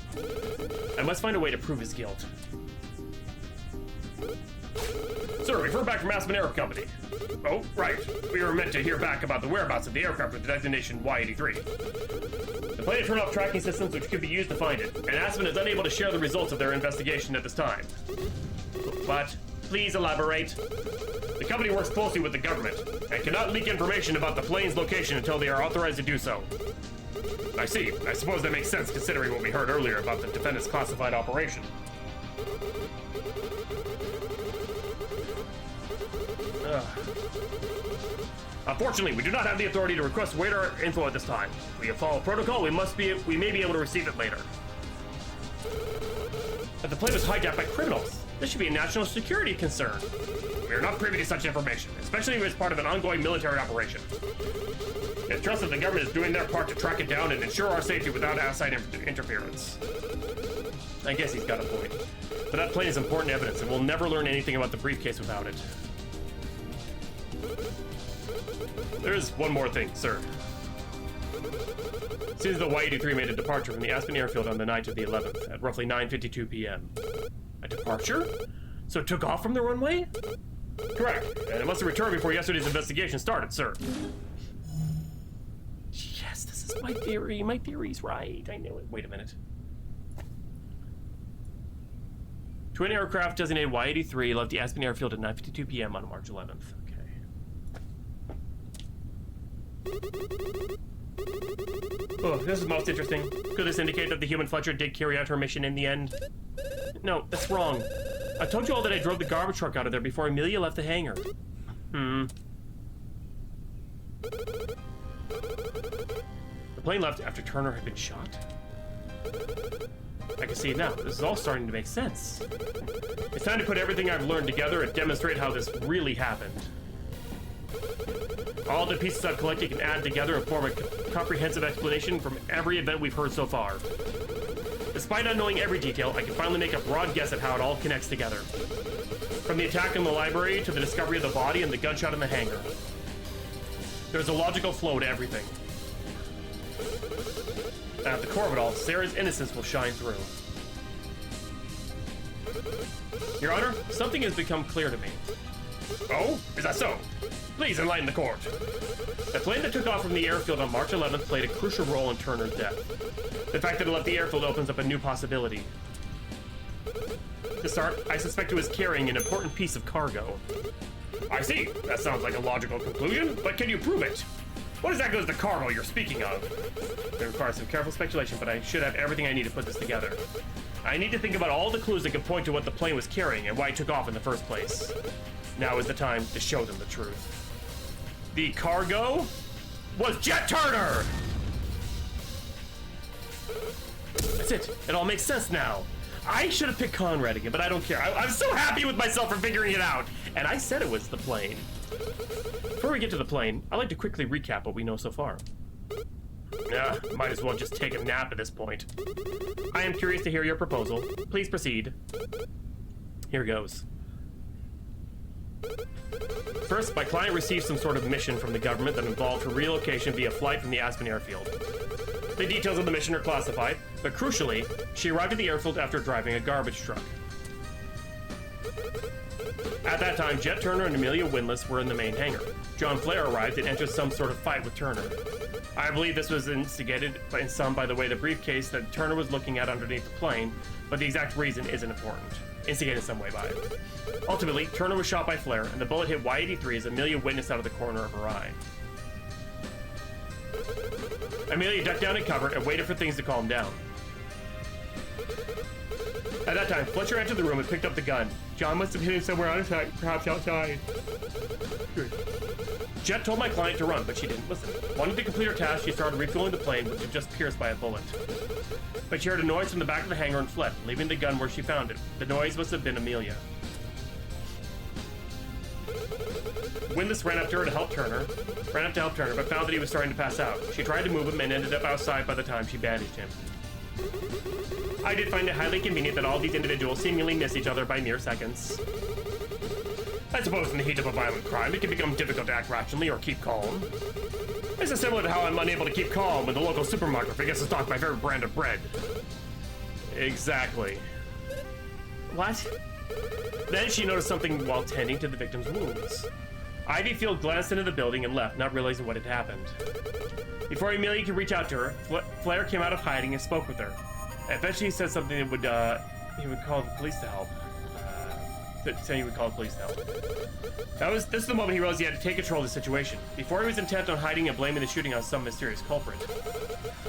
I must find a way to prove his guilt. Sir, we've heard back from Aspen Air Company. Oh, right. We were meant to hear back about the whereabouts of the aircraft with the designation Y83. The plane had turned off tracking systems which could be used to find it, and Aspen is unable to share the results of their investigation at this time. But, please elaborate. The company works closely with the government and cannot leak information about the plane's location until they are authorized to do so. I see. I suppose that makes sense considering what we heard earlier about the defendant's classified operation. Unfortunately, we do not have the authority to request radar info at this time. We have followed protocol. We may be able to receive it later. But the plane was hijacked by criminals. This should be a national security concern. We are not privy to such information, especially if it's part of an ongoing military operation. It's trust that the government is doing their part to track it down and ensure our safety without outside interference. I guess he's got a point. But that plane is important evidence, and we'll never learn anything about the briefcase without it. There's one more thing, sir. Seems the Y-83 made a departure from the Aspen airfield on the night of the 11th at roughly 9:52 p.m. A departure? So it took off from the runway? Correct. And it must have returned before yesterday's investigation started, sir. Yes, this is my theory. My theory's right. I knew it. Wait a minute. Twin aircraft designated Y-83 left the Aspen airfield at 9:52 p.m. on March 11th. Oh, this is most interesting. Could this indicate that the human Fletcher did carry out her mission in the end? No, that's wrong. I told you all that I drove the garbage truck out of there before Amelia left the hangar. The plane left after Turner had been shot? I can see it now. This is all starting to make sense. It's time to put everything I've learned together and demonstrate how this really happened. All the pieces I've collected can add together and form a comprehensive explanation from every event we've heard so far. Despite not knowing every detail, I can finally make a broad guess at how it all connects together. From the attack in the library to the discovery of the body and the gunshot in the hangar. There's a logical flow to everything. And at the core of it all, Sarah's innocence will shine through. Your Honor, something has become clear to me. Oh? Is that so? Please enlighten the court. The plane that took off from the airfield on March 11th played a crucial role in Turner's death. The fact that it left the airfield opens up a new possibility. To start, I suspect it was carrying an important piece of cargo. I see. That sounds like a logical conclusion, but can you prove it? What exactly is the cargo you're speaking of? It requires some careful speculation, but I should have everything I need to put this together. I need to think about all the clues that could point to what the plane was carrying and why it took off in the first place. Now is the time to show them the truth. The cargo was Jet Turner! That's it. It all makes sense now. I should have picked Conrad again, but I don't care. I'm so happy with myself for figuring it out. And I said it was the plane. Before we get to the plane, I'd like to quickly recap what we know so far. Yeah, might as well just take a nap at this point. I am curious to hear your proposal. Please proceed. Here goes. First, my client received some sort of mission from the government that involved her relocation via flight from the Aspen airfield. The details of the mission are classified, but crucially, she arrived at the airfield after driving a garbage truck. At that time, Jet Turner and Amelia Windlass were in the main hangar. John Flair arrived and entered some sort of fight with Turner. I believe this was instigated by the way the briefcase that Turner was looking at underneath the plane, but the exact reason isn't important. Instigated some way by it. Ultimately, Turner was shot by Flair, and the bullet hit Y-83 as Amelia witnessed out of the corner of her eye. Amelia ducked down in cover and waited for things to calm down. At that time, Fletcher entered the room and picked up the gun. John must have hit him somewhere outside, perhaps outside. Good. Jet told my client to run, but she didn't listen. Wanting to complete her task, she started refueling the plane, which had just pierced by a bullet. But she heard a noise from the back of the hangar and fled, leaving the gun where she found it. The noise must have been Amelia. Windlass ran up to help Turner, but found that he was starting to pass out. She tried to move him and ended up outside by the time she bandaged him. I did find it highly convenient that all these individuals seemingly miss each other by mere seconds. I suppose in the heat of a violent crime, it can become difficult to act rationally or keep calm. This is similar to how I'm unable to keep calm when the local supermarket forgets to stock my favorite brand of bread. Exactly. What? Then she noticed something while tending to the victim's wounds. Ivyfield glanced into the building and left, not realizing what had happened. Before Amelia could reach out to her, Flair came out of hiding and spoke with her. Eventually he said something that would, he would call the police to help. Saying he would call the police to help. This is the moment he realized he had to take control of the situation. Before he was intent on hiding and blaming the shooting on some mysterious culprit.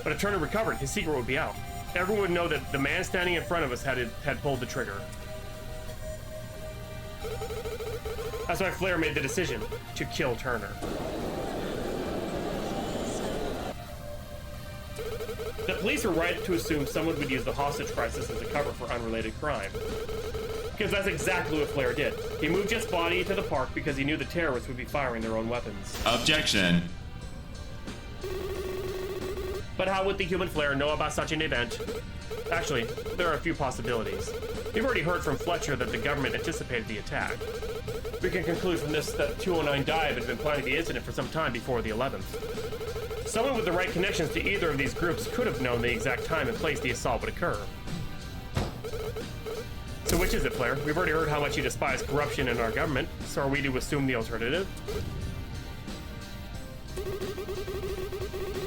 But if Turner recovered, his secret would be out. Everyone would know that the man standing in front of us had pulled the trigger. That's why Flair made the decision to kill Turner. The police were right to assume someone would use the hostage crisis as a cover for unrelated crime. Because that's exactly what Flair did. He moved Jet's body to the park because he knew the terrorists would be firing their own weapons. Objection. But how would the human Flair know about such an event? Actually, there are a few possibilities. We've already heard from Fletcher that the government anticipated the attack. We can conclude from this that 209 Dive had been planning the incident for some time before the 11th. Someone with the right connections to either of these groups could have known the exact time and place the assault would occur. So which is it, Flair? We've already heard how much you despise corruption in our government, so are we to assume the alternative?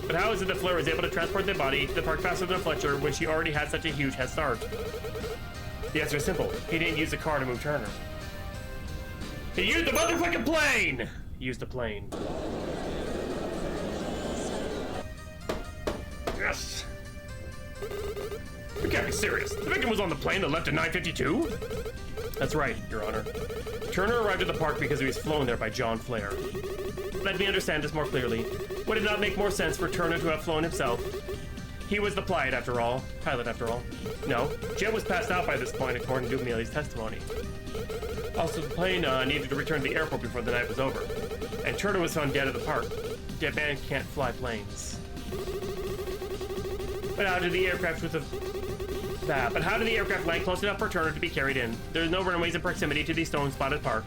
But how is it that Flair was able to transport the body to the park faster than Fletcher when she already had such a huge head start? The answer is simple. He didn't use the car to move Turner. He used the motherfucking plane! He used the plane. Yes! You can't be serious. The victim was on the plane that left at 9:52? That's right, Your Honor. Turner arrived at the park because he was flown there by John Flair. Let me understand this more clearly. Would it not make more sense for Turner to have flown himself? He was the pilot after all. No, Jet was passed out by this point according to Amelia's testimony. Also, the plane needed to return to the airport before the night was over. And Turner was found dead at the park. Dead man can't fly planes. But how did the aircraft land close enough for Turner to be carried in? There's no runways in proximity to the stone-spotted park.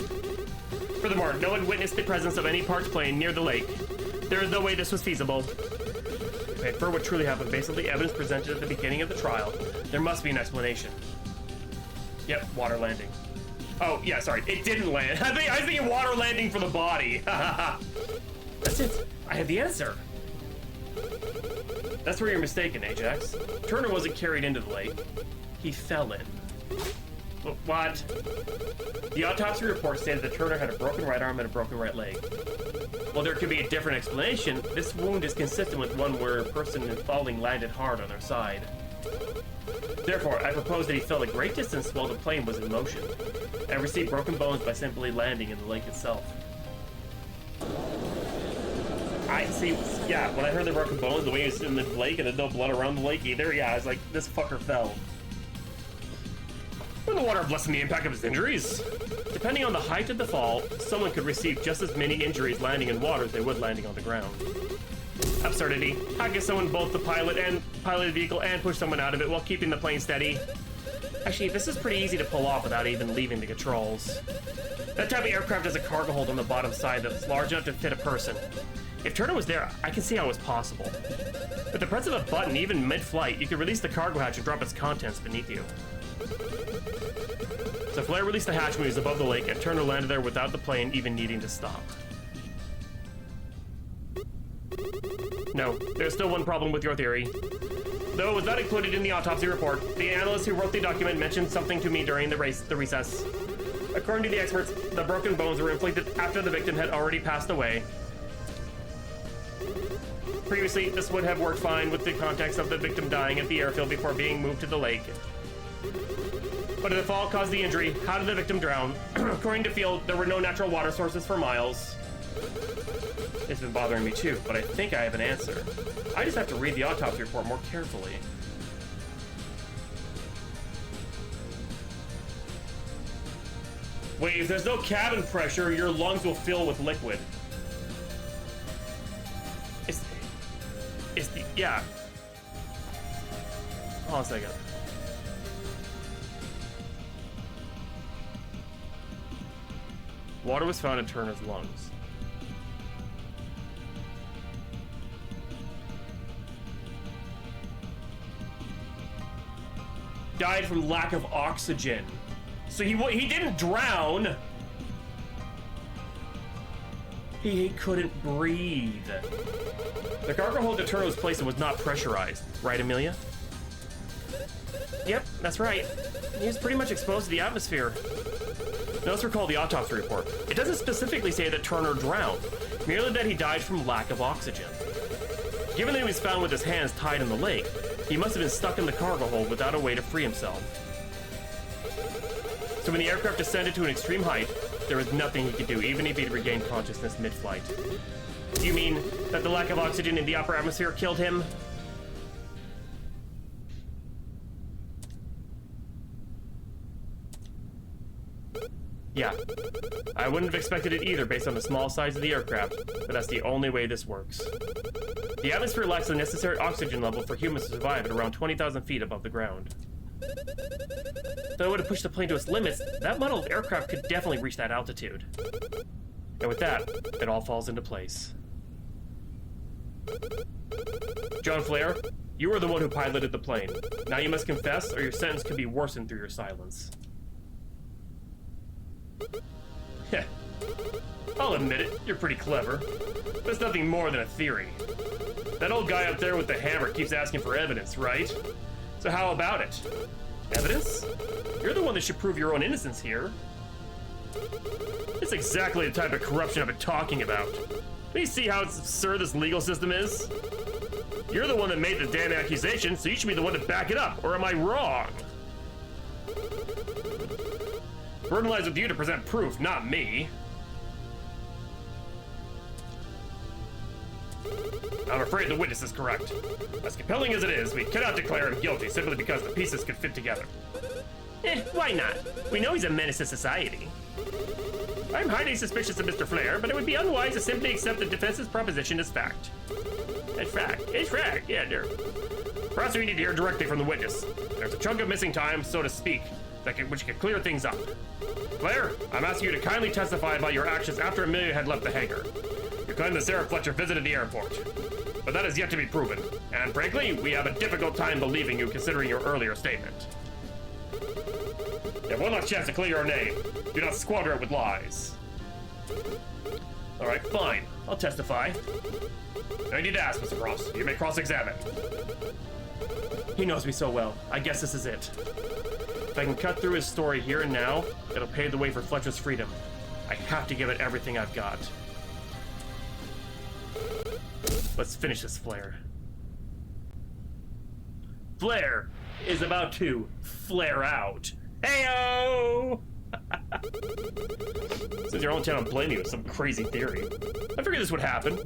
Furthermore, no one witnessed the presence of any parked plane near the lake. There is no way this was feasible. To infer what truly happened based on the evidence presented at the beginning of the trial, there must be an explanation. Yep, water landing. Oh, yeah, sorry, it didn't land. I was thinking water landing for the body. That's it. I have the answer. That's where you're mistaken, Ajax. Turner wasn't carried into the lake. He fell in. What? The autopsy report stated that Turner had a broken right arm and a broken right leg. While there could be a different explanation, this wound is consistent with one where a person in falling landed hard on their side. Therefore, I propose that he fell a great distance while the plane was in motion, and received broken bones by simply landing in the lake itself. I see, yeah, when I heard the broken bones, the way he was in the lake and there's no blood around the lake either, yeah, I was like, this fucker fell. When the water lessened the impact of his injuries. Depending on the height of the fall, someone could receive just as many injuries landing in water as they would landing on the ground. Absurdity. How can someone both the pilot the vehicle and push someone out of it while keeping the plane steady? Actually, this is pretty easy to pull off without even leaving the controls. That type of aircraft has a cargo hold on the bottom side that's large enough to fit a person. If Turner was there, I can see how it was possible. With the press of a button, even mid-flight, you could release the cargo hatch and drop its contents beneath you. So Flair released the hatch when he was above the lake, and Turner landed there without the plane even needing to stop. No, there's still one problem with your theory. Though it was not included in the autopsy report, the analyst who wrote the document mentioned something to me during the recess. According to the experts, the broken bones were inflicted after the victim had already passed away. Previously, this would have worked fine with the context of the victim dying at the airfield before being moved to the lake. But if the fall caused the injury, how did the victim drown? According to Field, there were no natural water sources for miles. It's been bothering me too, but I think I have an answer. I just have to read the autopsy report more carefully. Wait, if there's no cabin pressure, your lungs will fill with liquid. Yeah. Hold on a second. Water was found in Turner's lungs. died from lack of oxygen. So he didn't drown. He couldn't breathe. The cargo hold the turret was placed and was not pressurized. Right, Amelia? Yep, that's right. He was pretty much exposed to the atmosphere. Now let's recall the autopsy report. It doesn't specifically say that Turner drowned, merely that he died from lack of oxygen. Given that he was found with his hands tied in the lake, he must have been stuck in the cargo hold without a way to free himself. So when the aircraft descended to an extreme height, there was nothing he could do, even if he'd regained consciousness mid-flight. Do you mean that the lack of oxygen in the upper atmosphere killed him? Yeah. I wouldn't have expected it either based on the small size of the aircraft, but that's the only way this works. The atmosphere lacks the necessary oxygen level for humans to survive at around 20,000 feet above the ground. Though it would have pushed the plane to its limits, that model of aircraft could definitely reach that altitude. And with that, it all falls into place. John Flair, you were the one who piloted the plane. Now you must confess, or your sentence could be worsened through your silence. Heh. I'll admit it, you're pretty clever. But it's nothing more than a theory. That old guy up there with the hammer keeps asking for evidence, right? So how about it? Evidence? You're the one that should prove your own innocence here. It's exactly the type of corruption I've been talking about. Do you see how absurd this legal system is? You're the one that made the damn accusation, so you should be the one to back it up, or am I wrong? Burden lies with you to present proof, not me. I'm afraid the witness is correct. As compelling as it is, we cannot declare him guilty simply because the pieces could fit together. Why not? We know he's a menace to society. I'm highly suspicious of Mr. Flair, but it would be unwise to simply accept the defense's proposition as fact. It's fact. It's fact. Yeah, there. Perhaps we need to hear directly from the witness. There's a chunk of missing time, so to speak, which can clear things up. Flair, I'm asking you to kindly testify about your actions after Amelia had left the hangar. You claim that Sarah Fletcher visited the airport, but that is yet to be proven. And frankly, we have a difficult time believing you considering your earlier statement. You have one last chance to clear your name. Do not squander it with lies. All right, fine. I'll testify. No need to ask, Mr. Cross. You may cross-examine. He knows me so well. I guess this is it. If I can cut through his story here and now, it'll pave the way for Fletcher's freedom. I have to give it everything I've got. Let's finish this, Flair. Flair is about to flare out. Heyo! Since your own channel blamed you with some crazy theory, I figured this would happen.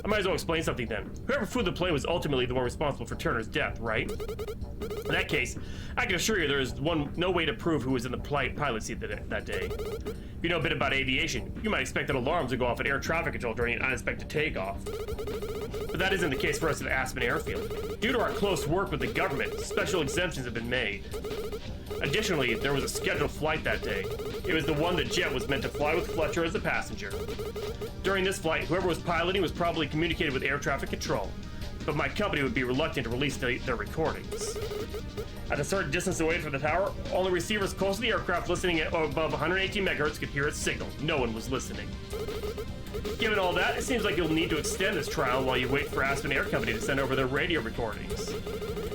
I might as well explain something then. Whoever flew the plane was ultimately the one responsible for Turner's death, right? In that case, I can assure you there is no way to prove who was in the pilot seat that day. If you know a bit about aviation, you might expect that alarms would go off at air traffic control during an unexpected takeoff. But that isn't the case for us at Aspen Airfield. Due to our close work with the government, special exemptions have been made. Additionally, there was a scheduled flight that day. It was the one that Jet was meant to fly with Fletcher as a passenger. During this flight, whoever was piloting was probably communicated with air traffic control, but my company would be reluctant to release their recordings. At a certain distance away from the tower, only receivers close to the aircraft listening at above 118 megahertz could hear its signal. No one was listening. Given all that, it seems like you'll need to extend this trial while you wait for Aspen Air Company to send over their radio recordings.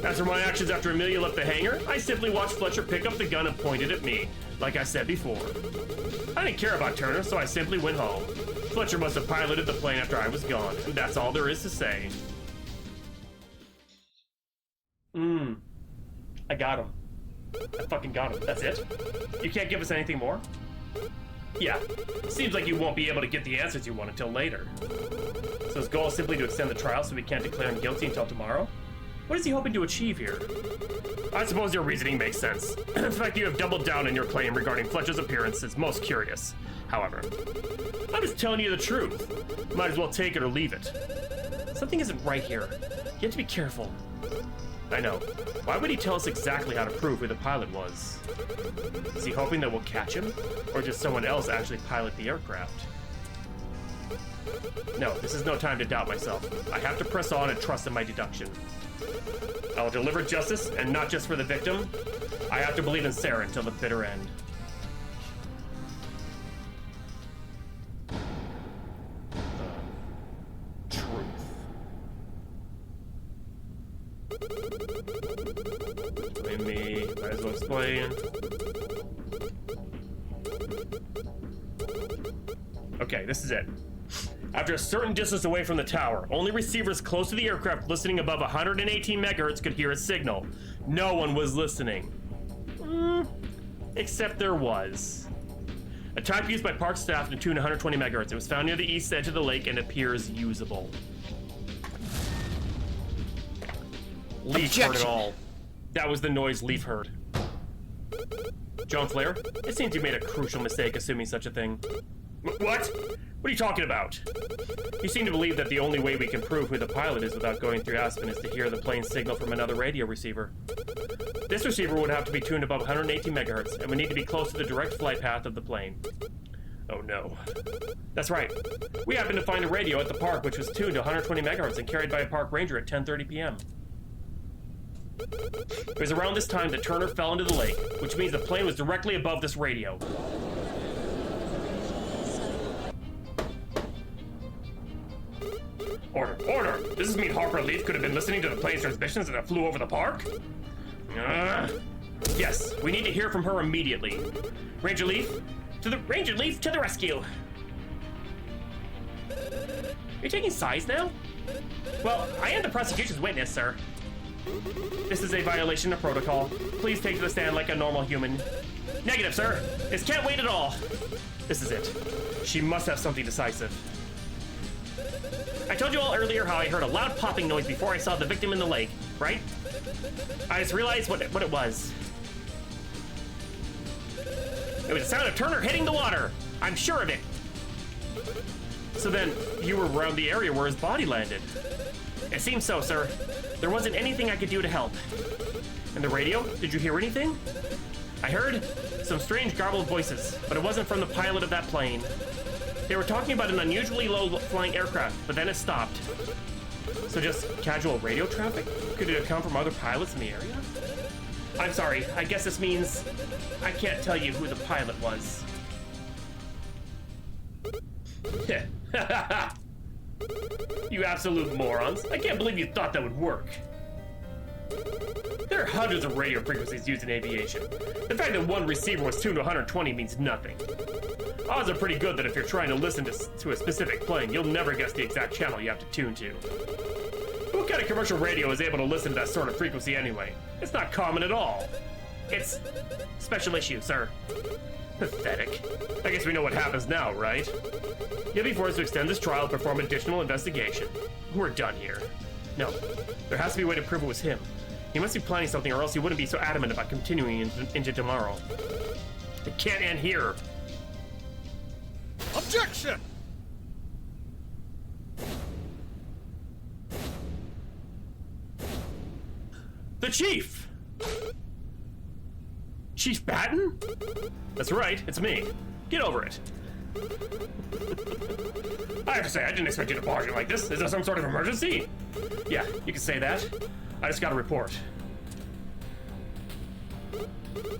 As for my actions after Amelia left the hangar, I simply watched Fletcher pick up the gun and point it at me, like I said before. I didn't care about Turner, so I simply went home. Fletcher must have piloted the plane after I was gone, and that's all there is to say. I got him. I fucking got him. That's it? You can't give us anything more? Yeah. Seems like you won't be able to get the answers you want until later. So his goal is simply to extend the trial so we can't declare him guilty until tomorrow? What is he hoping to achieve here? I suppose your reasoning makes sense. The fact you have doubled down on your claim regarding Fletcher's appearance is most curious. However, I'm just telling you the truth. Might as well take it or leave it. Something isn't right here. You have to be careful. I know. Why would he tell us exactly how to prove who the pilot was? Is he hoping that we'll catch him? Or just someone else actually pilot the aircraft? No, this is no time to doubt myself. I have to press on and trust in my deduction. I will deliver justice, and not just for the victim, I have to believe in Sarah until the bitter end. Truth. Blame me. Might as well explain. Okay, this is it. After a certain distance away from the tower, only receivers close to the aircraft listening above 118 megahertz could hear its signal. No one was listening. Except there was. A type used by park staff to tune 120 megahertz. It was found near the east edge of the lake and appears usable. Leaf heard it all. That was the noise Leaf heard. John Flair, it seems you made a crucial mistake assuming such a thing. What? What are you talking about? You seem to believe that the only way we can prove who the pilot is without going through Aspen is to hear the plane's signal from another radio receiver. This receiver would have to be tuned above 118 megahertz and would need to be close to the direct flight path of the plane. Oh no. That's right. We happened to find a radio at the park which was tuned to 120 megahertz and carried by a park ranger at 10:30 p.m. It was around this time that Turner fell into the lake, which means the plane was directly above this radio. Order, order! Does this mean Harper Leaf could have been listening to the plane's transmissions as it flew over the park? Yes, we need to hear from her immediately. Ranger Leaf to the rescue! Are you taking sides now? Well, I am the prosecution's witness, sir. This is a violation of protocol. Please take to the stand like a normal human. Negative, sir. This can't wait at all. This is it. She must have something decisive. I told you all earlier how I heard a loud popping noise before I saw the victim in the lake, right? I just realized what it was. It was the sound of Turner hitting the water. I'm sure of it. So then, you were around the area where his body landed. It seems so, sir. There wasn't anything I could do to help. And the radio? Did you hear anything? I heard some strange garbled voices, but it wasn't from the pilot of that plane. They were talking about an unusually low-flying aircraft, but then it stopped. So just casual radio traffic? Could it have come from other pilots in the area? I'm sorry, I guess this means I can't tell you who the pilot was. You absolute morons. I can't believe you thought that would work. There are hundreds of radio frequencies used in aviation. The fact that one receiver was tuned to 120 means nothing. Odds are pretty good that if you're trying to listen to a specific plane, you'll never guess the exact channel you have to tune to. What kind of commercial radio is able to listen to that sort of frequency anyway? It's not common at all. It's special issue, sir. Pathetic. I guess we know what happens now, right? You'll be forced to extend this trial and perform additional investigation. We're done here. No, there has to be a way to prove it was him. He must be planning something or else he wouldn't be so adamant about continuing into tomorrow. It can't end here. Objection! The Chief! Chief Batten? That's right, it's me. Get over it. I have to say, I didn't expect you to barge in like this. Is there some sort of emergency? Yeah, you can say that. I just got a report.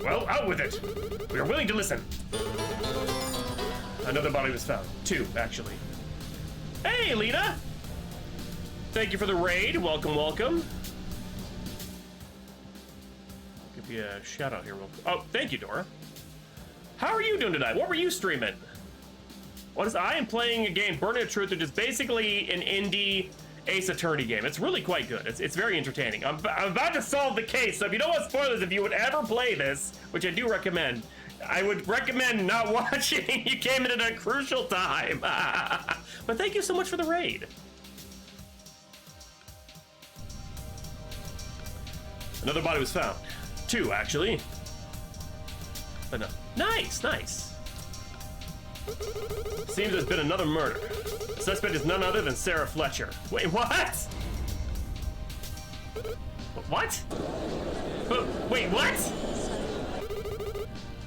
Well, out with it. We are willing to listen. Another body was found. 2, actually. Hey, Lena! Thank you for the raid. Welcome, welcome. Give you a shout out here real quick. Oh, thank you, Dora. How are you doing tonight? What were you streaming? I am playing a game, Burden of Truth, which is basically an indie Ace Attorney game. It's really quite good. It's very entertaining. I'm about to solve the case, so if you don't want spoilers, if you would ever play this, which I do recommend, I would recommend not watching. You came in at a crucial time. But thank you so much for the raid. Another body was found. 2, actually. But no. Nice, nice. Seems there's been another murder. The suspect is none other than Sarah Fletcher. Wait, what? What? Wait, what?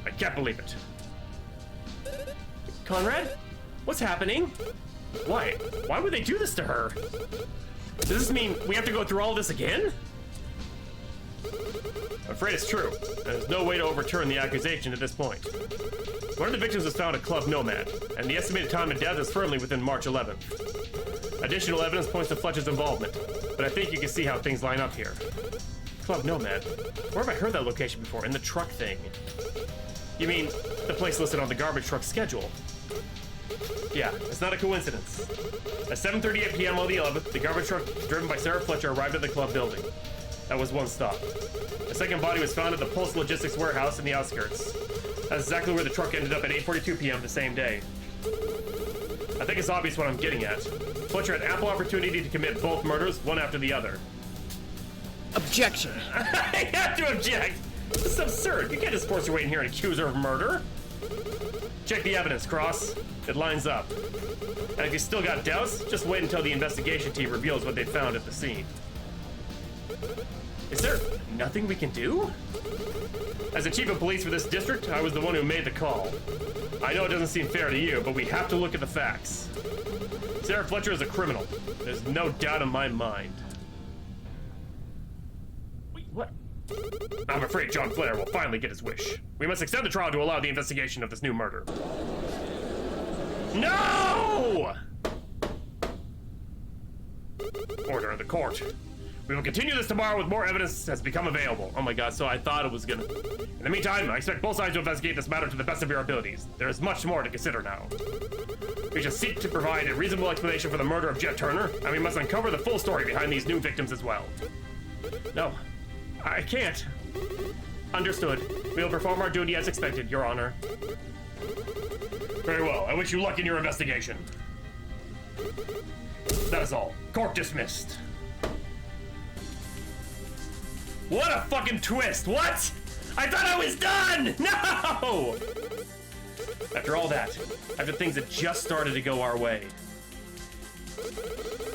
I can't believe it. Conrad? What's happening? Why? Why would they do this to her? Does this mean we have to go through all this again? I'm afraid it's true. There's no way to overturn the accusation at this point. One of the victims was found at Club Nomad, and the estimated time of death is firmly within March 11th. Additional evidence points to Fletcher's involvement, but I think you can see how things line up here. Club Nomad? Where have I heard that location before? In the truck thing. You mean the place listed on the garbage truck schedule? Yeah, it's not a coincidence. At 7:38 p.m. on the 11th, the garbage truck driven by Sarah Fletcher arrived at the club building. That was one stop. A second body was found at the Pulse Logistics warehouse in the outskirts. That's exactly where the truck ended up at 8:42 p.m. the same day. I think it's obvious what I'm getting at. Fletcher had ample opportunity to commit both murders, one after the other. Objection. I have to object! This is absurd. You can't just force your way in here and accuse her of murder. Check the evidence, Cross. It lines up. And if you still got doubts, just wait until the investigation team reveals what they found at the scene. Is there nothing we can do? As the chief of police for this district, I was the one who made the call. I know it doesn't seem fair to you, but we have to look at the facts. Sarah Fletcher is a criminal. There's no doubt in my mind. Wait, what? I'm afraid John Flair will finally get his wish. We must extend the trial to allow the investigation of this new murder. No! Order in the court. We will continue this tomorrow with more evidence has become available. Oh my god, so I thought it was gonna... In the meantime, I expect both sides to investigate this matter to the best of your abilities. There is much more to consider now. We shall seek to provide a reasonable explanation for the murder of Jet Turner, and we must uncover the full story behind these new victims as well. No, I can't. Understood. We will perform our duty as expected, Your Honor. Very well. I wish you luck in your investigation. That is all. Court dismissed. What a fucking twist! What? I thought I was done! No! After all that, after things had just started to go our way,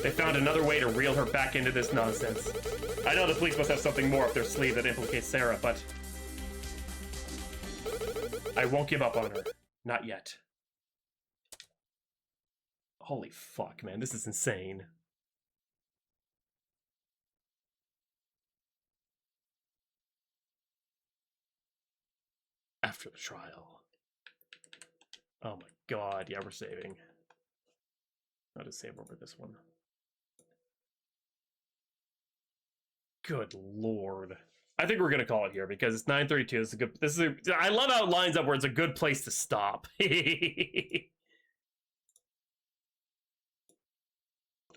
they found another way to reel her back into this nonsense. I know the police must have something more up their sleeve that implicates Sarah, but I won't give up on her. Not yet. Holy fuck, man. This is insane. After the trial. Oh my god. Yeah, we're saving. I'll just save over this one. Good lord. I think we're gonna call it here because it's 9:32. This is a, I love how it lines up where it's a good place to stop.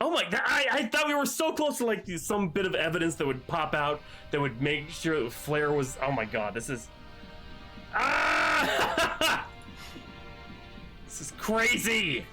Oh my god, I thought we were so close to like some bit of evidence that would pop out that would make sure that Flair was, oh my god, this is, ah! This is crazy.